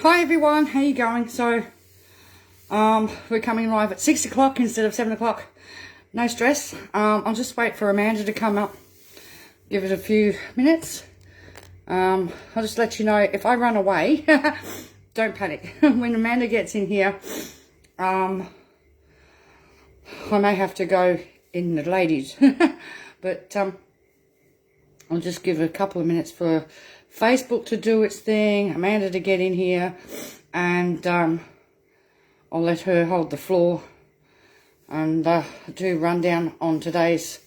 Hi everyone, how you going? So, we're coming live at 6 o'clock instead of 7 o'clock. No stress. I'll just wait for Amanda to come up. Give it a few minutes. I'll just let you know if I run away, don't panic. When Amanda gets in here, I may have to go in the ladies. But, I'll just give it a couple of minutes for Facebook to do its thing, Amanda to get in here, and I'll let her hold the floor and do rundown on today's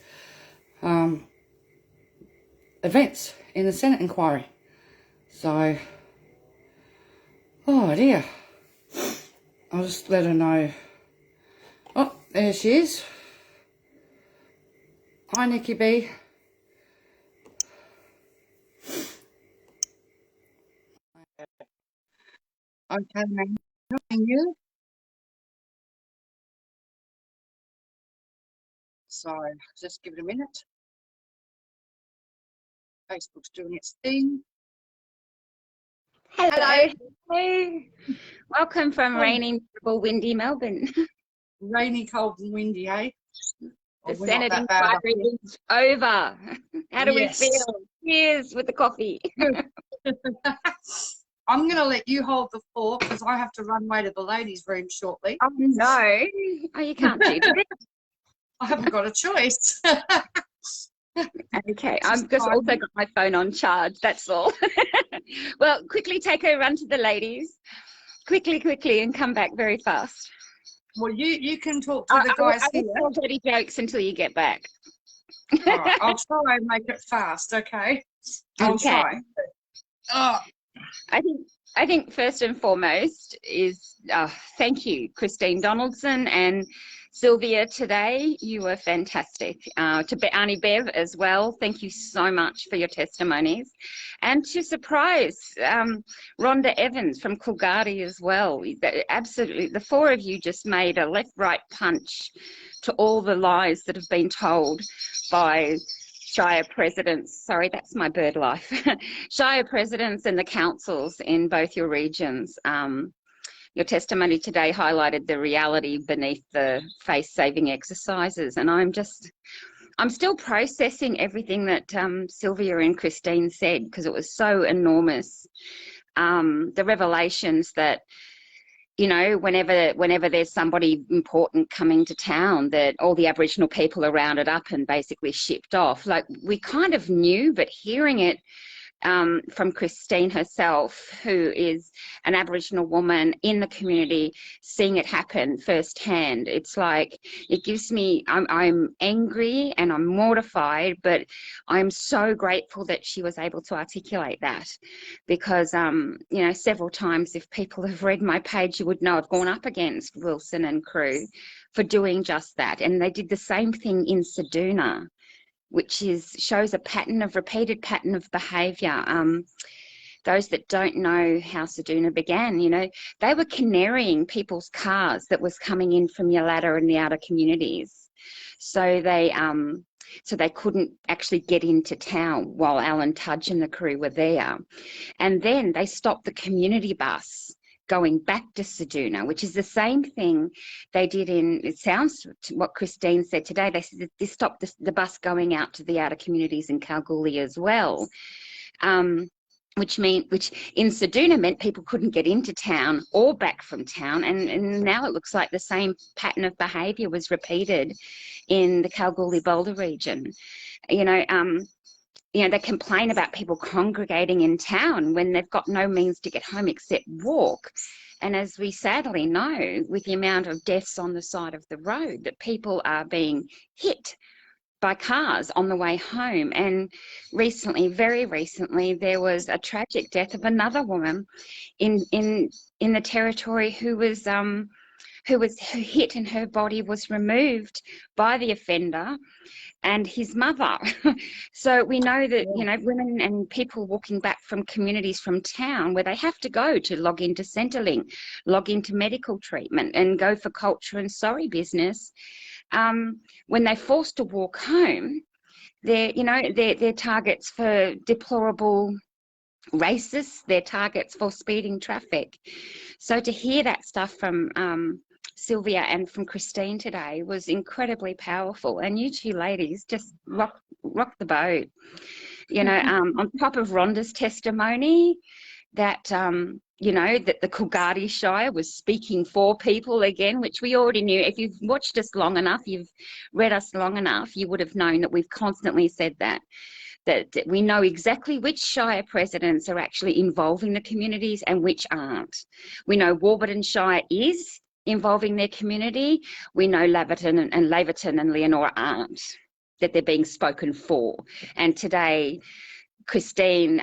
events in the Senate inquiry. So, oh dear, I'll just let her know. Oh, there she is. Hi, Nikki B. Okay, man. And you? So, just give it a minute. Facebook's doing its thing. Hello. Hello. Welcome from Oh, rainy, miserable, windy Melbourne. rainy, cold and windy, eh? The Oh, we're not Senate that bad up inquiry here. is over. How do we Yes. feel? Cheers with the coffee. Good. I'm going to let you hold the fort because I have to run away to the ladies' room shortly. Oh no. Oh, you can't do that. I haven't got a choice. Okay, I've just also got my phone on charge, that's all. Well, quickly take a run to the ladies. Quickly, and come back very fast. Well, you can talk to the guys I here. will tell dirty jokes until you get back. All right, I'll try and make it fast, okay? I'll try. Oh. I think first and foremost is thank you, Christine Donaldson and Sylvia today. You were fantastic. To Auntie Bev as well, thank you so much for your testimonies. And to surprise Rhonda Evans from Coolgardie as well. Absolutely, the four of you just made a left-right punch to all the lies that have been told by Shire presidents, sorry, that's my bird life, Shire presidents and the councils in both your regions. Your testimony today highlighted the reality beneath the face-saving exercises, and I'm still processing everything that Sylvia and Christine said because it was so enormous. The revelations that, you know, whenever there's somebody important coming to town, that all the Aboriginal people are rounded up and basically shipped off. Like, we kind of knew, but hearing it from Christine herself, who is an Aboriginal woman in the community, seeing it happen firsthand, it's like, it gives me, I'm angry and I'm mortified, but I'm so grateful that she was able to articulate that, because you know, several times, if people have read my page, you would know I've gone up against Wilson and crew for doing just that, and they did the same thing in Seduna, which shows a repeated pattern of behaviour. Those that don't know how Seduna began, you know, they were canarying people's cars that was coming in from Yalata and the outer communities. So they couldn't actually get into town while Alan Tudge and the crew were there. And then they stopped the community bus going back to Seduna, which is the same thing they did it sounds to what Christine said today, they said they stopped the bus going out to the outer communities in Kalgoorlie as well, which in Seduna meant people couldn't get into town or back from town, and now it looks like the same pattern of behaviour was repeated in the Kalgoorlie-Boulder region. You know, they complain about people congregating in town when they've got no means to get home except walk. And as we sadly know, with the amount of deaths on the side of the road, that people are being hit by cars on the way home. And recently, very recently, there was a tragic death of another woman in the Territory who was hit, and her body was removed by the offender and his mother. So we know that, you know, women and people walking back from communities from town where they have to go to log into Centrelink, log into medical treatment and go for culture and sorry business, when they're forced to walk home, they're targets for deplorable racists, they're targets for speeding traffic. So to hear that stuff from Sylvia and from Christine today was incredibly powerful. And you two ladies just rock the boat. You know, on top of Rhonda's testimony, that you know, that the Coolgardie Shire was speaking for people again, which we already knew. If you've watched us long enough, you've read us long enough, you would have known that we've constantly said that we know exactly which Shire presidents are actually involving the communities and which aren't. We know Warburton Shire is involving their community. We know Laverton and Leonora aren't, that they're being spoken for. And today, Christine,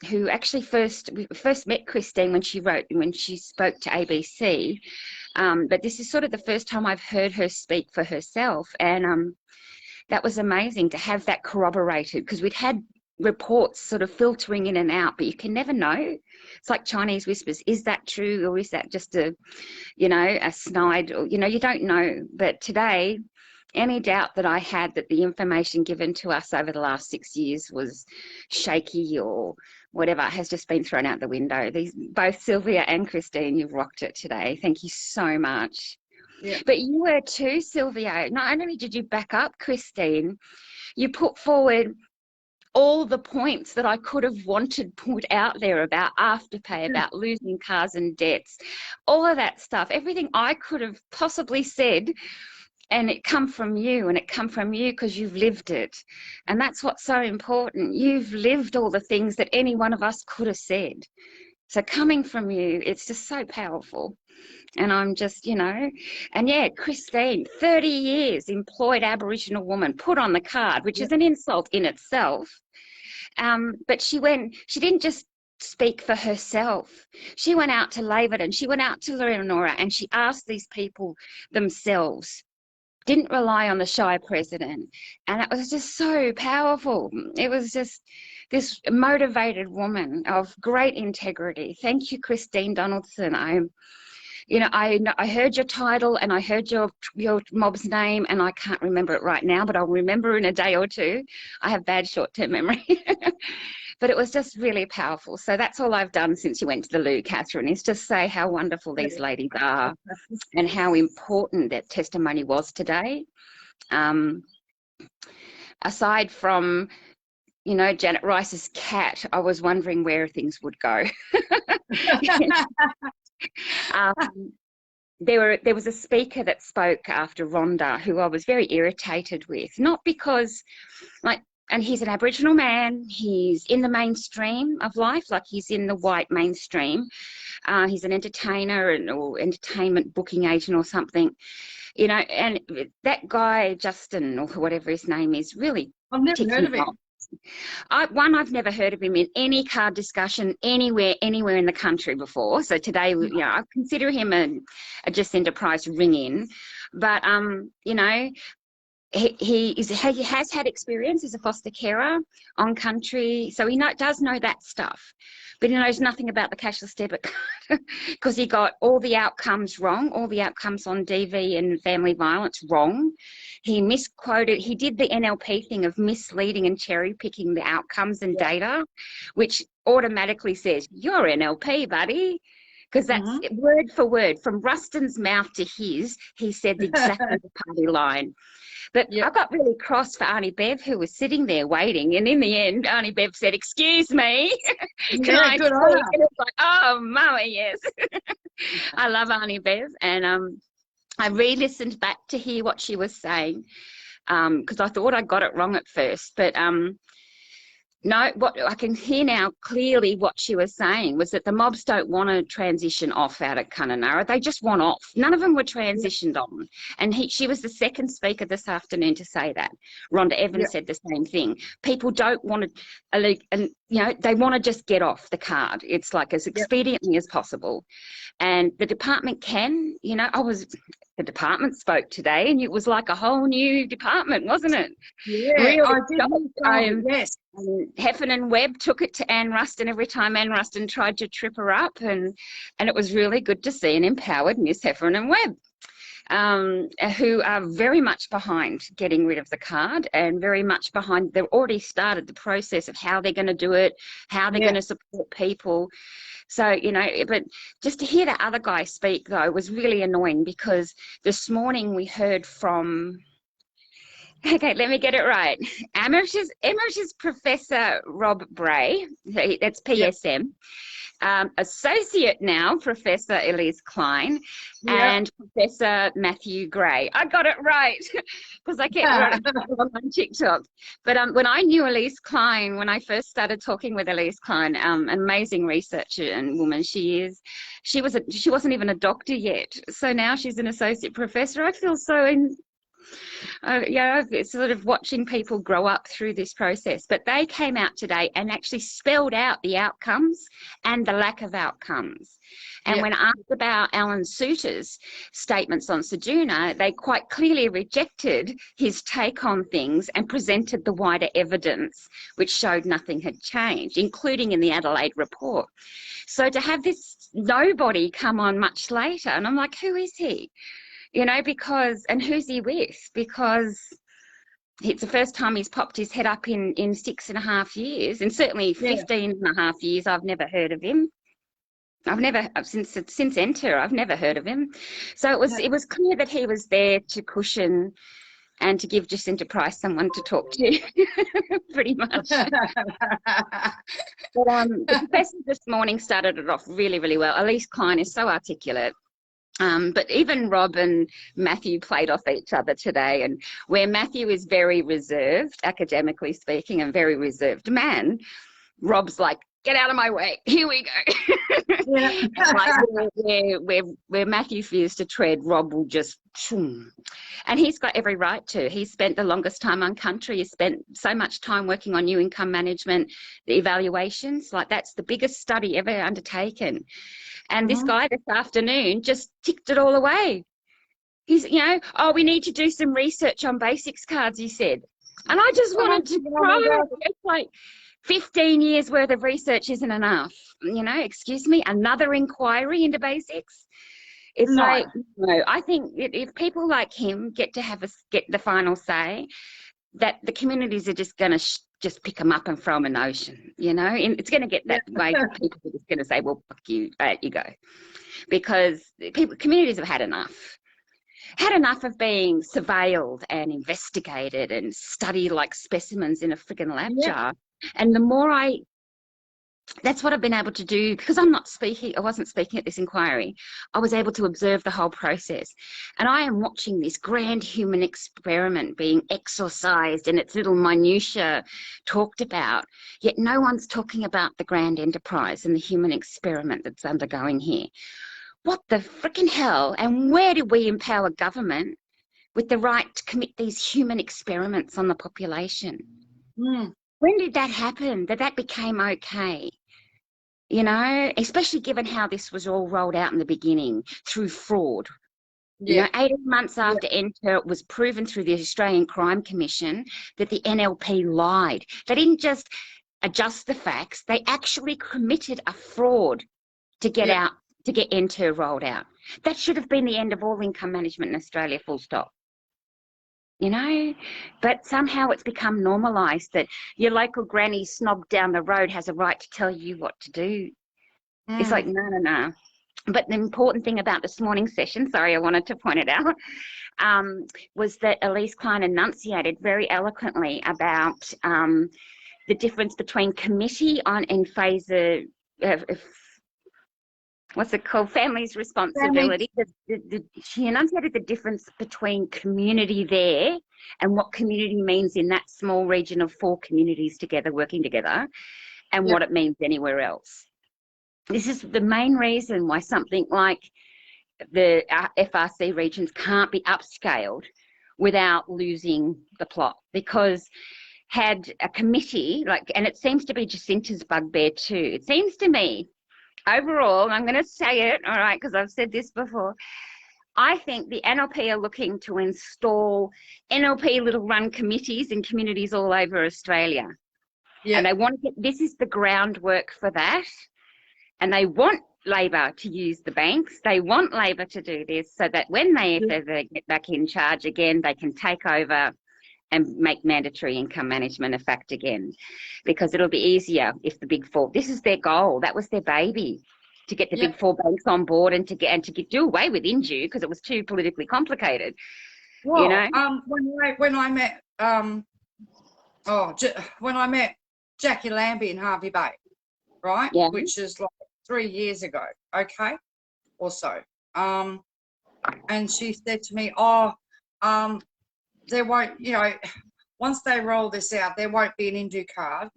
who actually we first met Christine when she spoke to ABC, but this is sort of the first time I've heard her speak for herself, and that was amazing to have that corroborated, because we'd had reports sort of filtering in and out, but you can never know. It's like Chinese whispers. Is that true, or is that just a, you know, a snide, or, you know, you don't know. But today, any doubt that I had that the information given to us over the last 6 years was shaky or whatever has just been thrown out the window. Both Sylvia and Christine, you've rocked it today. Thank you so much. Yeah. But you were too, Sylvia. Not only did you back up Christine, you put forward all the points that I could have wanted put out there about Afterpay, about losing cars and debts, all of that stuff, everything I could have possibly said. And it come from you, and it come from you because you've lived it. And that's what's so important. You've lived all the things that any one of us could have said. So coming from you, it's just so powerful. And I'm just, you know, and yeah, Christine, 30 years employed Aboriginal woman, put on the card, which is an insult in itself. But she didn't just speak for herself. She went out to Laverton, she went out to Leonora, and she asked these people themselves. Didn't rely on the Shire president. And it was just so powerful. It was just this motivated woman of great integrity. Thank you, Christine Donaldson. I heard your title and I heard your mob's name, and I can't remember it right now, but I'll remember in a day or two. I have bad short-term memory. But it was just really powerful. So that's all I've done since you went to the loo, Catherine, is just say how wonderful these ladies are and how important that testimony was today. Aside from, you know, Janet Rice's cat, I was wondering where things would go. There was a speaker that spoke after Rhonda who I was very irritated with, not because, like, and he's an Aboriginal man, he's in the mainstream of life, like he's in the white mainstream. He's an entertainer or entertainment booking agent or something, you know, and that guy, Justin, or whatever his name is, really... I've never heard of him. I've never heard of him in any card discussion anywhere in the country before. So today, you know, I consider him a Jacinda Price ring-in. But, you know, he has had experience as a foster carer on country, so he does know that stuff, but he knows nothing about the cashless debit card because he got all the outcomes wrong, all the outcomes on DV and family violence wrong. He misquoted, he did the NLP thing of misleading and cherry picking the outcomes and data, which automatically says, you're NLP, buddy. Because that's word for word, from Rustin's mouth to his, he said exactly the party line. But I got really cross for Auntie Bev, who was sitting there waiting. And in the end, Auntie Bev said, excuse me. Can I speak? And it's like, oh, Mama, yes. I love Auntie Bev. And I re-listened back to hear what she was saying because I thought I got it wrong at first. But no, what I can hear now clearly what she was saying was that the mobs don't want to transition off out at Kununurra. They just want off. None of them were transitioned on. And she was the second speaker this afternoon to say that. Rhonda Evans said the same thing. People don't want to, and you know, they want to just get off the card. It's like as expediently as possible. And the department can, you know, the department spoke today and it was like a whole new department, wasn't it? Yeah, really, yes. Heffernan Webb took it to Anne Ruston every time Anne Ruston tried to trip her up, and it was really good to see an empowered Miss Heffernan Webb. who are very much behind getting rid of the card and very much behind. They've already started the process of how they're going to do it, how they're going to support people. So, you know, but just to hear that other guy speak, though, was really annoying, because this morning we heard from, okay, let me get it right, Emeritus Professor Rob Bray, that's PSM, Associate now Professor Elise Klein, and Professor Matthew Gray. I got it right because I kept on TikTok. But when I knew Elise Klein, when I first started talking with Elise Klein, an amazing researcher and woman she is, she wasn't even a doctor yet. So now she's an associate professor. I feel so it's sort of watching people grow up through this process. But they came out today and actually spelled out the outcomes and the lack of outcomes. And when asked about Alan Souter's statements on Sejuna, they quite clearly rejected his take on things and presented the wider evidence, which showed nothing had changed, including in the Adelaide report. So to have this nobody come on much later, and I'm like, who is he? You know, because, and who's he with? Because it's the first time he's popped his head up in 6.5 years, and certainly 15.5 years, I've never heard of him. I've never, since Enter, I've never heard of him. So it was clear that he was there to cushion and to give Jacinta Price someone to talk to, pretty much. But the professor this morning started it off really, really well. Elise Klein is so articulate. But even Rob and Matthew played off each other today, and where Matthew is very reserved, academically speaking, and very reserved man, Rob's like, get out of my way, here we go. Like where Matthew fears to tread, Rob will just, and he's got every right to. He's spent the longest time on country. He's spent so much time working on new income management, the evaluations, like that's the biggest study ever undertaken. And this guy this afternoon just ticked it all away. He's, you know, oh, we need to do some research on basics cards, he said. And I just wanted to cry. It's like 15 years worth of research isn't enough. You know, excuse me, another inquiry into basics. It's like, no, I think if people like him get the final say, that the communities are just going to just pick them up and throw them in the ocean, you know, and it's going to get that way. People are just going to say, well, fuck you, you go, because communities have had enough of being surveilled and investigated and studied like specimens in a freaking lab jar. And the more that's what I've been able to do, because I wasn't speaking at this inquiry. I was able to observe the whole process. And I am watching this grand human experiment being exorcised and its little minutiae talked about, yet no one's talking about the grand enterprise and the human experiment that's undergoing here. What the freaking hell? And where do we empower government with the right to commit these human experiments on the population? When did that happen, that became okay? You know, especially given how this was all rolled out in the beginning through fraud. You know, 18 months after Enter, it was proven through the Australian Crime Commission that the NLP lied. They didn't just adjust the facts, they actually committed a fraud to get Enter rolled out. That should have been the end of all income management in Australia, full stop. You know, but somehow it's become normalised that your local granny snob down the road has a right to tell you what to do. It's like, no. But the important thing about this morning's session, sorry, I wanted to point it out, was that Elise Klein enunciated very eloquently about the difference between committee in favour of what's it called? Family's responsibility. She enunciated the difference between community there and what community means in that small region of 4 communities together, working together, and what it means anywhere else. This is the main reason why something like the FRC regions can't be upscaled without losing the plot, because had a committee, and it seems to be Jacinta's bugbear too, it seems to me, overall, and I'm going to say it, all right, because I've said this before, I think the NLP are looking to install NLP little run committees in communities all over Australia. And they want to this is the groundwork for that. And they want Labor to use the banks. They want Labor to do this so that when they, if they get back in charge again, they can take over and make mandatory income management a fact again, because it'll be easier if the big four, this is their goal, that was their baby, to get the big four banks on board and to do away with Indu because it was too politically complicated. Well, you know, when I met when I met Jackie Lambie in Harvey Bay, right? Yeah. Which is like 3 years ago, okay, or so. And she said to me, there won't, once they roll this out, there won't be an Indu card.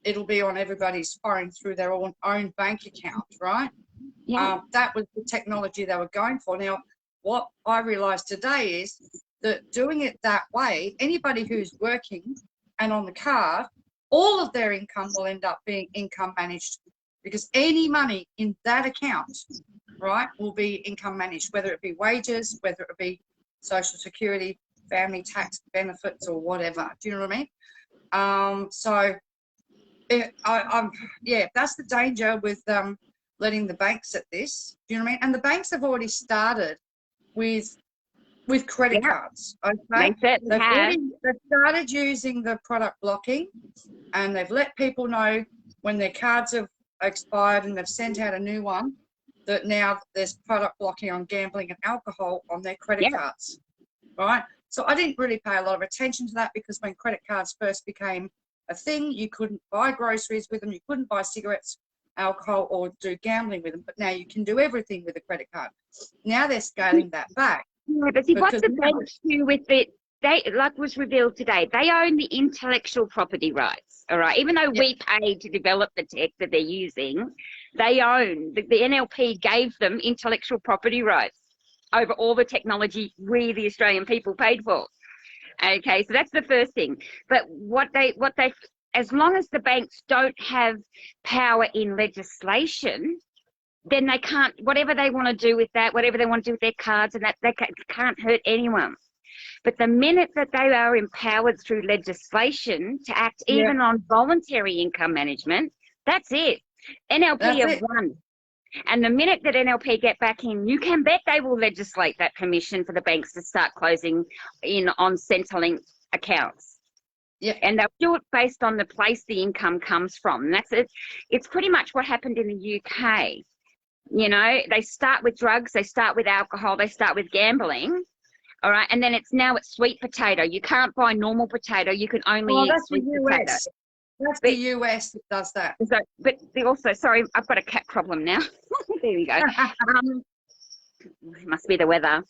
It'll be on everybody's phone through their own bank account, right? Yeah. That was the technology they were going for. Now, what I realised today is that doing it that way, anybody who's working and on the card, all of their income will end up being income managed, because any money in that account, right, will be income managed, whether it be wages, whether it be social security, family tax benefits, or whatever. Do you know what I mean? That's the danger with letting the banks at this. Do you know what I mean? And the banks have already started with credit cards. Okay, they've started using the product blocking, and they've let people know when their cards have expired, and they've sent out a new one, that now there's product blocking on gambling and alcohol on their credit cards, right? So I didn't really pay a lot of attention to that, because when credit cards first became a thing, you couldn't buy groceries with them, you couldn't buy cigarettes, alcohol, or do gambling with them. But now you can do everything with a credit card. Now they're scaling that back. Yeah, but see, what the banks do with it, they, like was revealed today, they own the intellectual property rights, all right? Even though we paid to develop the tech that they're using, they own, the NLP gave them intellectual property rights over all the technology we, the Australian people, paid for. Okay, so that's the first thing. But what they, as long as the banks don't have power in legislation, then they can't, whatever they want to do with that, whatever they want to do with their cards, and that they can't hurt anyone. But the minute that they are empowered through legislation to act even on voluntary income management, that's it. NLP have won. And the minute that NLP get back in, you can bet they will legislate that permission for the banks to start closing in on Centrelink accounts. Yeah, and they'll do it based on the place the income comes from. And that's it. It's pretty much what happened in the UK. You know, they start with drugs, they start with alcohol, they start with gambling. All right, and then it's sweet potato. You can't buy normal potato. You can only eat sweet potato. That's the US that does that. So, but they also, sorry, I've got a cat problem now. There we go. It must be the weather.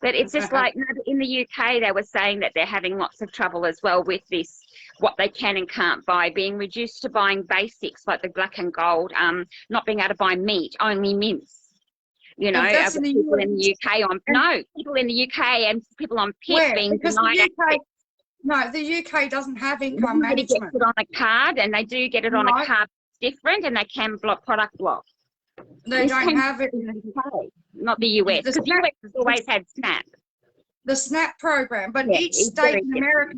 But it's just like in the UK, they were saying that they're having lots of trouble as well with this, what they can and can't buy, being reduced to buying basics like the black and gold, not being able to buy meat, only mince. You know, people in the UK people in the UK and people on PIP being denied access. No, the UK doesn't have income management. Gets it on a card, and they do get it on a card different, and they can product block. They don't have it in the UK. Not the US, because the US has always had SNAP. The SNAP program, but each state in America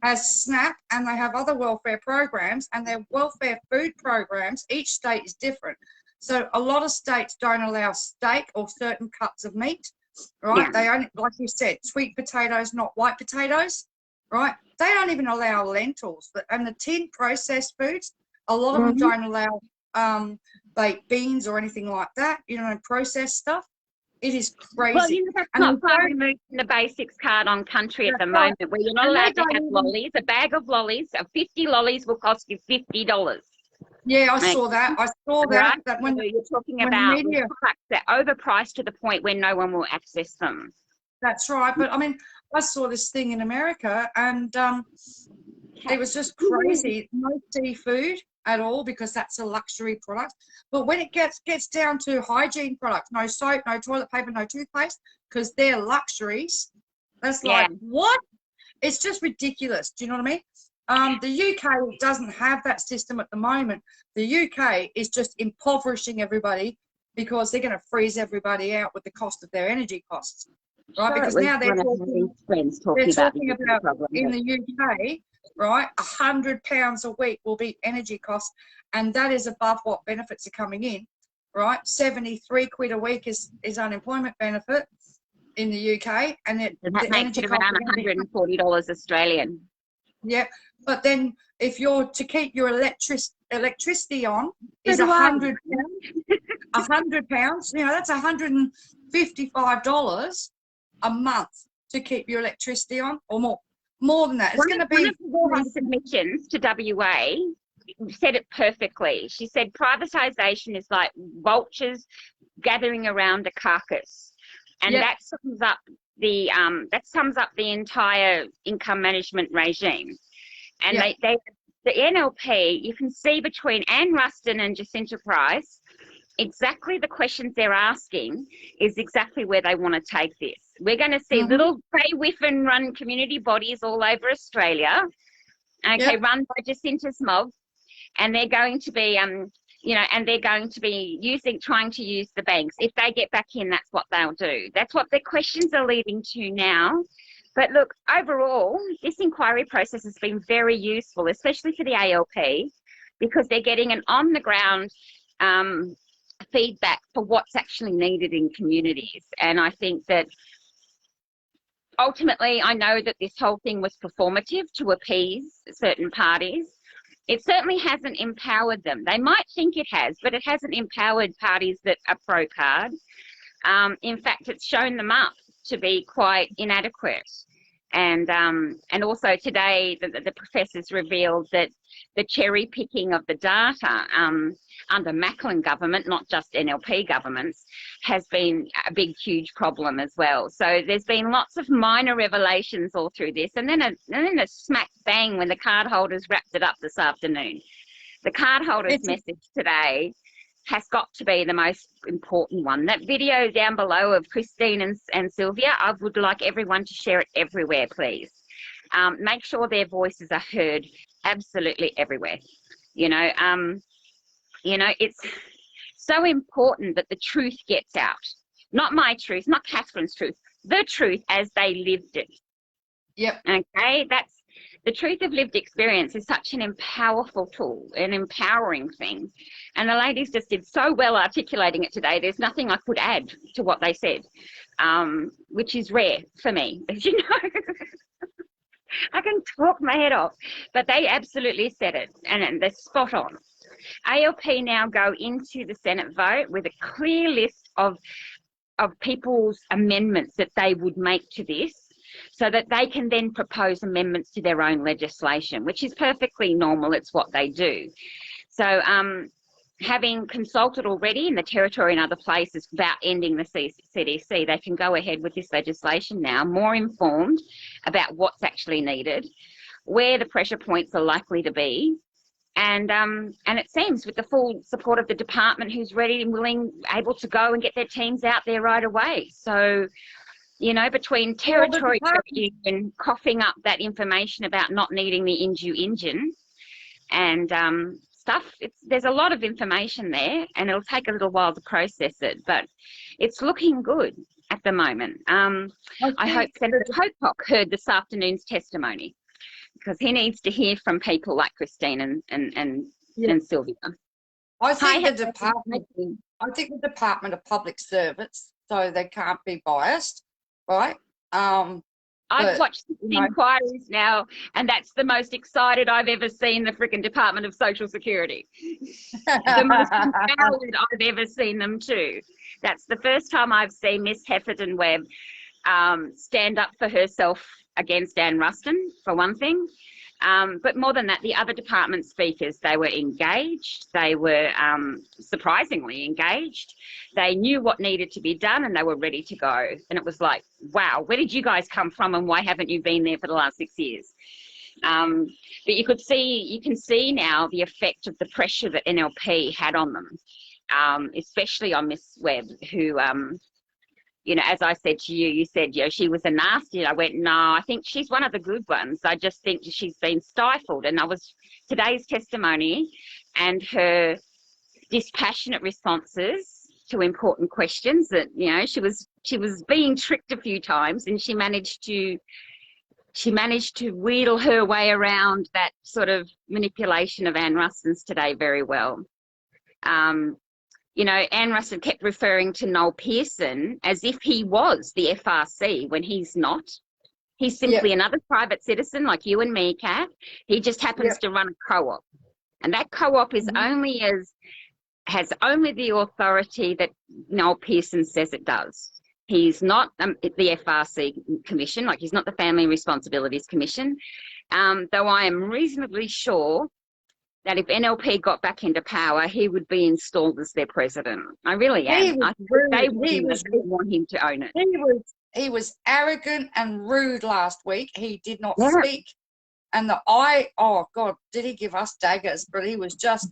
has SNAP, and they have other welfare programs, and their welfare food programs, each state is different. So a lot of states don't allow steak or certain cuts of meat, right? Yeah. They only, like you said, sweet potatoes, not white potatoes, right? They don't even allow lentils, and the tin processed foods, a lot of them don't allow baked beans or anything like that, you know, processed stuff. It is crazy. Well, you know, that's not far removed from the basics card on country at the moment, where you're not allowed to have lollies. A bag of lollies, 50 lollies will cost you $50. Yeah, I saw that. I saw that. Right? That when so you're talking about products that are overpriced to the point where no one will access them. That's right. But I mean, I saw this thing in America, and it was just crazy. No seafood at all, because that's a luxury product. But when it gets down to hygiene products, no soap, no toilet paper, no toothpaste, because they're luxuries, that's like, what? It's just ridiculous. Do you know what I mean? The UK doesn't have that system at the moment. The UK is just impoverishing everybody, because they're going to freeze everybody out with the cost of their energy costs, right? Because now they're talking about in the UK, right, £100 a week will be energy costs, and that is above what benefits are coming in. right? 73 quid a week is unemployment benefits in the UK, and And that the makes energy it costs around are going to be, $140 Australian. yeah. But then if you're to keep your electricity on So is do I. £100. You know, that's $155 a month to keep your electricity on, or more than that. It's going to One be of the women's submissions to WA said it perfectly. She said privatisation is like vultures gathering around a carcass, and Yep. that sums up the entire income management regime. And Yep. the NLP, you can see between Anne Ruston and Jacinta Price, exactly the questions they're asking is exactly where they want to take this. We're going to see little Grey Whiffen run community bodies all over Australia, okay, Yep. run by Jacinta's mob, and they're going to be trying to use the banks. If they get back in, that's what they'll do. That's what the questions are leading to now. But look, overall, this inquiry process has been very useful, especially for the ALP, because they're getting an on-the-ground feedback for what's actually needed in communities. And I think that ultimately, I know that this whole thing was performative to appease certain parties. It certainly hasn't empowered them. They might think it has, but it hasn't empowered parties that are pro-card. In fact, it's shown them up to be quite inadequate. And also today, the professors revealed that the cherry picking of the data under Macklin government, not just NLP governments, has been a big, huge problem as well. So there's been lots of minor revelations all through this, and then a smack bang when the cardholders wrapped it up this afternoon. The cardholders' message today has got to be the most important one. That video down below of Christine and Sylvia, I would like everyone to share it everywhere, please. Make sure their voices are heard absolutely everywhere. It's so important that the truth gets out. Not my truth, not Catherine's truth, the truth as they lived it. Yep. Okay, that's the truth of lived experience is such an powerful tool, an empowering thing. And the ladies just did so well articulating it today. There's nothing I could add to what they said, which is rare for me, as you know. I can talk my head off, but they absolutely said it, and they're spot on. ALP now go into the Senate vote with a clear list of people's amendments that they would make to this, so that they can then propose amendments to their own legislation, which is perfectly normal. It's what they do. So having consulted already in the Territory and other places about ending the CDC, they can go ahead with this legislation now, more informed about what's actually needed, where the pressure points are likely to be, and it seems with the full support of the department, who's ready and willing, able to go and get their teams out there right away. So, between Territory and coughing up that information about not needing the Inju engine and stuff, there's a lot of information there, and it'll take a little while to process it, but it's looking good at the moment. I hope Senator Pocock heard this afternoon's testimony, because he needs to hear from people like Christine and Sylvia. I think the Department of Public Service, so they can't be biased, right? I've watched inquiries now, and that's the most excited I've ever seen the freaking Department of Social Security. The most empowered I've ever seen them too. That's the first time I've seen Miss Heffernan Webb stand up for herself against Anne Ruston, for one thing. But more than that, the other department speakers, they were engaged. They were surprisingly engaged. They knew what needed to be done, and they were ready to go. And it was like, wow, where did you guys come from, and why haven't you been there for the last 6 years? But you can see now the effect of the pressure that NLP had on them, especially on Miss Webb, who as I said to you, you said, she was a nasty. I went, no, I think she's one of the good ones. I just think she's been stifled. And today's testimony and her dispassionate responses to important questions that, she was being tricked a few times, and she managed to wheedle her way around that sort of manipulation of Anne Ruston's today very well. you know, Anne Russon kept referring to Noel Pearson as if he was the FRC when he's not. He's simply another private citizen like you and me, Kath. He just happens to run a co-op. And that co-op is has only the authority that Noel Pearson says it does. He's not the FRC Commission, like he's not the Family Responsibilities Commission, though I am reasonably sure that if NLP got back into power, he would be installed as their president. I really am. I think they would want him to own it. He was arrogant and rude last week. He did not speak. And oh God, did he give us daggers? But he was just,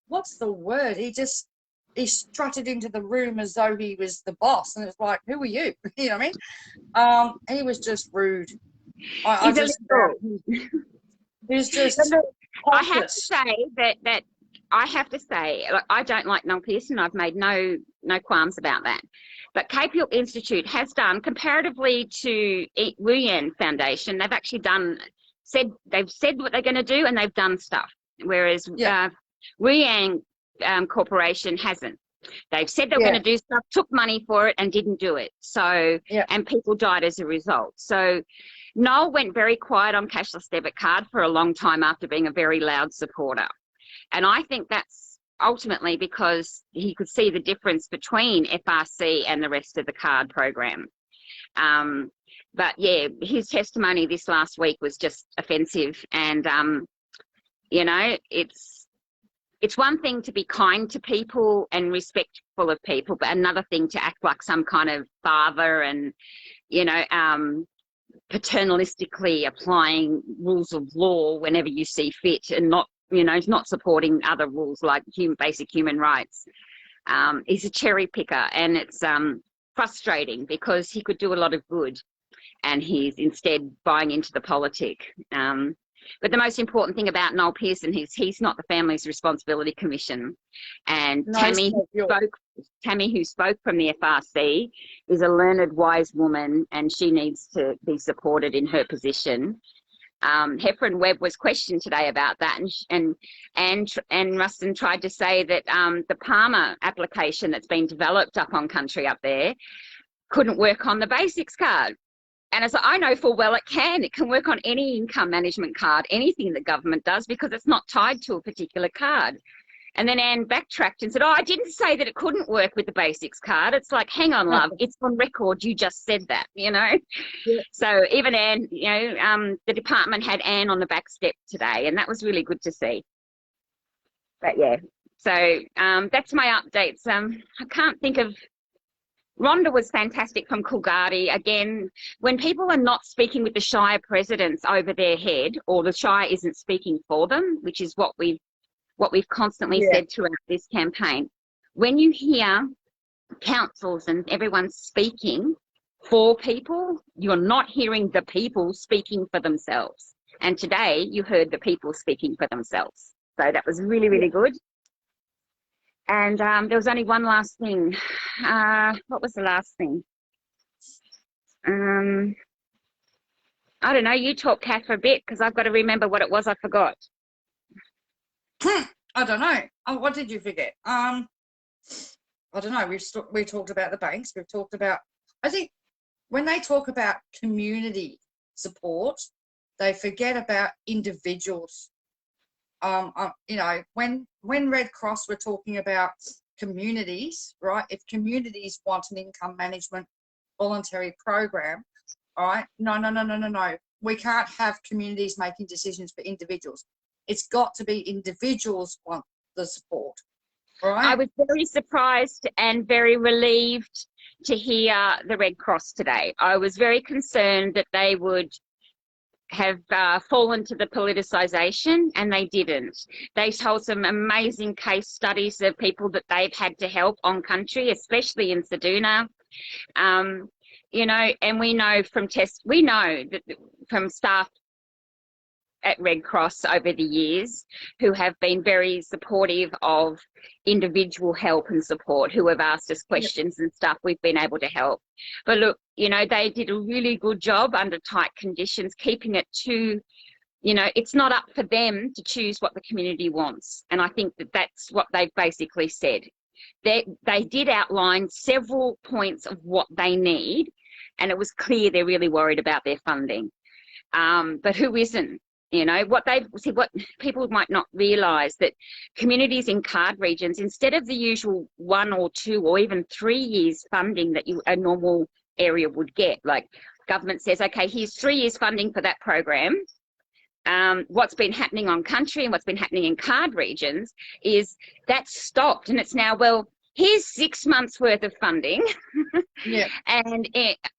what's the word? He strutted into the room as though he was the boss. And it's like, who are you? You know what I mean? He was just rude. I have to say that like, I don't like Noel Pearson. I've made no qualms about that. But Cape York Institute has done, comparatively to Wuyan Foundation, they've actually said what they're going to do, and they've done stuff. Whereas Wuyan Corporation hasn't. They've said they're going to do stuff, took money for it, and didn't do it. So, and people died as a result. So, Noel went very quiet on cashless debit card for a long time after being a very loud supporter. And I think that's ultimately because he could see the difference between FRC and the rest of the card program. But yeah, his testimony this last week was just offensive. And, you know, it's one thing to be kind to people and respectful of people, but another thing to act like some kind of father and, you know, paternalistically applying rules of law whenever you see fit, and not, you know, not supporting other rules like basic human rights. He's a cherry picker, and it's frustrating because he could do a lot of good, and he's instead buying into the politic. But the most important thing about Noel Pearson is he's not the Family's Responsibility Commission. And Tammy, who spoke from the FRC, is a learned, wise woman, and she needs to be supported in her position. Heffron Webb was questioned today about that, and Ruston tried to say that the Palmer application that's been developed up on country up there couldn't work on the basics card. And as I know full well, it can work on any income management card, anything that government does, because it's not tied to a particular card. And then Anne backtracked and said, oh, I didn't say that it couldn't work with the basics card. It's like, hang on, love, it's on record. You just said that, you know. Yeah. So even Anne, you know, the department had Anne on the back step today, and that was really good to see. But yeah, so that's my updates. I can't think of. Rhonda was fantastic from Coolgardie. Again, when people are not speaking with the Shire presidents over their head, or the Shire isn't speaking for them, which is what we've constantly said throughout this campaign. When you hear councils and everyone speaking for people, you're not hearing the people speaking for themselves. And today you heard the people speaking for themselves. So that was really, really good. And there was only one last thing. What was the last thing? I don't know. You talk, Kath, for a bit, because I've got to remember what it was I forgot. I don't know. Oh, what did you forget? I don't know. We talked about the banks. We've talked about. I think when they talk about community support, they forget about individuals. You know, when Red Cross were talking about communities, right? If communities want an income management voluntary program, all right? No. We can't have communities making decisions for individuals. It's got to be individuals want the support, right? I was very surprised and very relieved to hear the Red Cross today. I was very concerned that they would have fallen to the politicisation, and they didn't. They told some amazing case studies of people that they've had to help on country, especially in Ceduna. You know, and we know from staff at Red Cross over the years who have been very supportive of individual help and support, who have asked us questions and stuff. We've been able to help. But look, you know, they did a really good job under tight conditions, keeping it to You know, it's not up for them to choose what the community wants. And I think that that's what they've basically said. They did outline several points of what they need, and it was clear they're really worried about their funding. But who isn't? You know, what people might not realise, that communities in card regions, instead of the usual 1 or 2 or even 3 years funding that a normal area would get, like government says, okay, here's 3 years funding for that program. What's been happening on country and what's been happening in card regions is that's stopped, and it's now, well, here's 6 months worth of funding. Yeah. And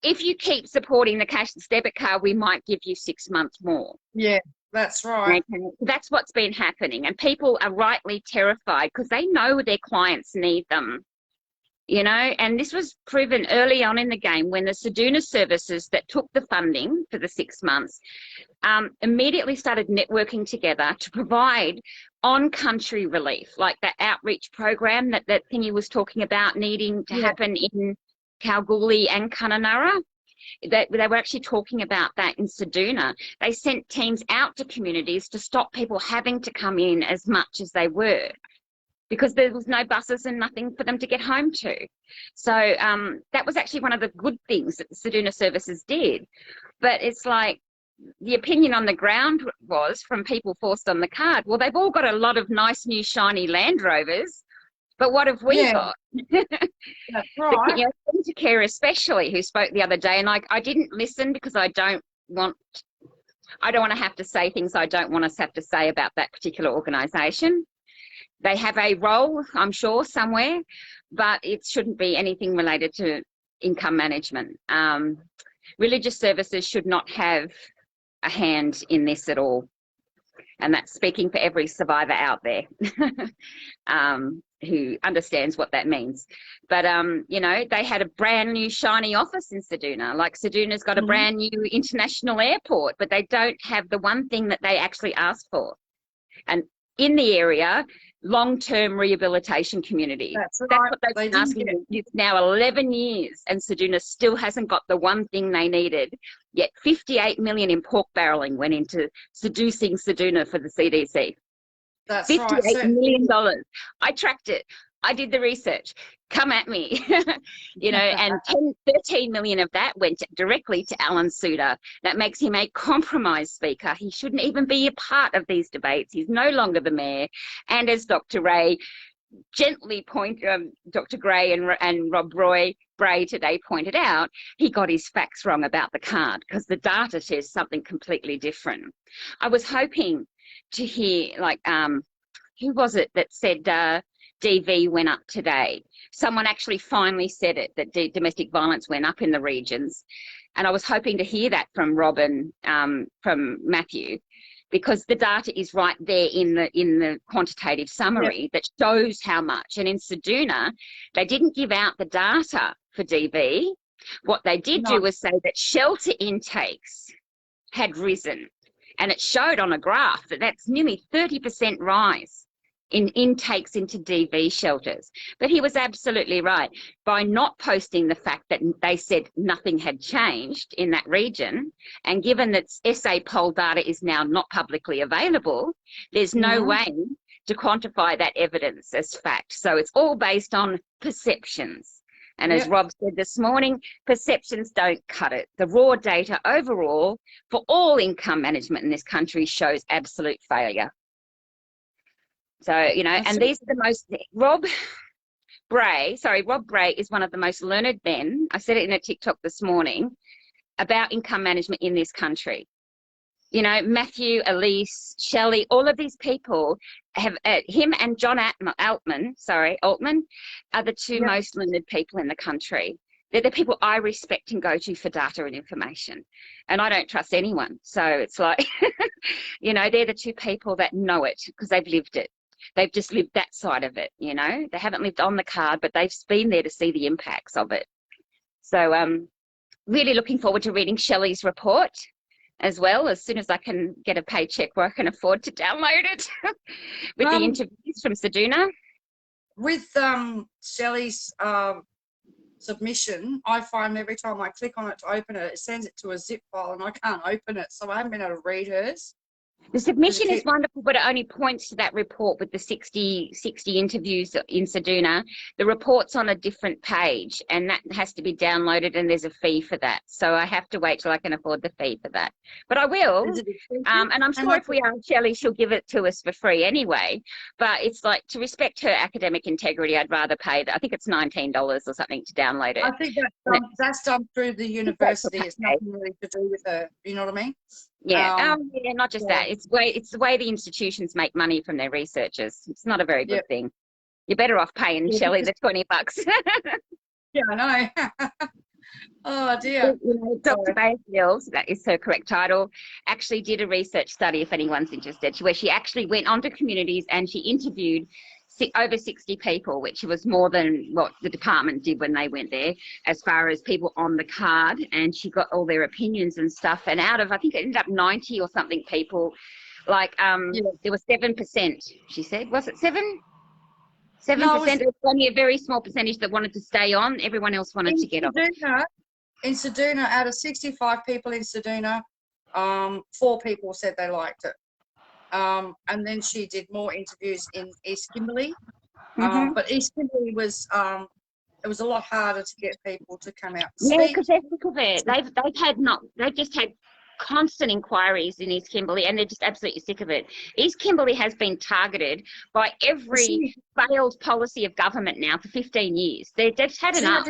if you keep supporting the cashless debit card, we might give you 6 months more. Yeah, that's right. Okay. That's what's been happening. And people are rightly terrified because they know their clients need them. You know, and this was proven early on in the game when the Seduna services that took the funding for the 6 months immediately started networking together to provide on-country relief, like that outreach program that Thingy was talking about needing to happen in Kalgoorlie and Kununurra. They were actually talking about that in Seduna. They sent teams out to communities to stop people having to come in as much as they were, because there was no buses and nothing for them to get home to. So that was actually one of the good things that the Seduna services did. But it's like, the opinion on the ground was, from people forced on the card, well, they've all got a lot of nice new shiny Land Rovers, but what have we got? That's right. You know, Centacare especially, who spoke the other day, and I didn't listen because I don't want to have to say things I don't want us to have to say about that particular organisation. They have a role, I'm sure, somewhere, but it shouldn't be anything related to income management. Religious services should not have a hand in this at all. And that's speaking for every survivor out there who understands what that means. But, you know, they had a brand new shiny office in Seduna. Like, Seduna's got a brand new international airport, but they don't have the one thing that they actually asked for. And in the area, long-term rehabilitation community. That's what they've been asking. It's now 11 years and Seduna still hasn't got the one thing they needed. Yet 58 million in pork barrelling went into seducing Seduna for the CDC. That's $58 million. I tracked it. I did the research. Come at me. You know, and 13 million of that went directly to Alan Suter. That makes him a compromise speaker. He shouldn't even be a part of these debates. He's no longer the mayor. And as Dr. Ray gently Dr. Gray and Rob Bray today pointed out, he got his facts wrong about the card because the data says something completely different. I was hoping to hear, like, who was it that said DV went up today? Someone actually finally said it, that domestic violence went up in the regions. And I was hoping to hear that from Rob and from Matthew, because the data is right there in the quantitative summary that shows how much. And in Seduna, they didn't give out the data for DV. What they did do was say that shelter intakes had risen. And it showed on a graph that that's nearly 30% rise in intakes into DV shelters. But he was absolutely right. By not posting the fact that they said nothing had changed in that region, and given that SA poll data is now not publicly available, there's no way to quantify that evidence as fact. So it's all based on perceptions. And as Rob said this morning, perceptions don't cut it. The raw data overall for all income management in this country shows absolute failure. So, you know, and these are the most, Rob Bray is one of the most learned men. I said it in a TikTok this morning about income management in this country. You know, Matthew, Elise, Shelley, all of these people have, him and John Altman are the two most learned people in the country. They're the people I respect and go to for data and information. And I don't trust anyone. So it's like, you know, they're the two people that know it because they've lived it. They've just lived that side of it, you know. They haven't lived on the card, but they've been there to see the impacts of it. So really looking forward to reading Shelley's report as well, as soon as I can get a paycheck where I can afford to download it with the interviews from Seduna. With Shelley's submission, I find every time I click on it to open it, it sends it to a zip file and I can't open it. So I haven't been able to read hers. The submission is wonderful, but it only points to that report with the 60 interviews in Seduna. The report's on a different page, and that has to be downloaded, and there's a fee for that. So I have to wait till I can afford the fee for that. But I will, and I'm sure if we ask Shelley, she'll give it to us for free anyway. But it's like, to respect her academic integrity, I'd rather pay that. I think it's $19 or something to download it. I think that's done through the university. It's nothing really to do with her. You know what I mean? Yeah. Yeah, not just that. It's the way the institutions make money from their researchers. It's not a very good thing. You're better off paying Shelley the $20. Yeah, I know. Oh dear. Dr. Bayfield, that is her correct title, actually did a research study, if anyone's interested, where she actually went onto communities and she interviewed over 60 people, which was more than what the department did when they went there, as far as people on the card, and she got all their opinions and stuff. And out of, I think it ended up 90 or something people, like there was 7%, she said. Was it 7%? 7%. No, it was only a very small percentage that wanted to stay on. Everyone else wanted to get off. In Seduna, out of 65 people in Seduna, 4 people said they liked it. And then she did more interviews in East Kimberley. But East Kimberley was, it was a lot harder to get people to come out and speak. Yeah, because they're sick of it. They've just had constant inquiries in East Kimberley, and they're just absolutely sick of it. East Kimberley has been targeted by every failed policy of government now for 15 years. They've had enough.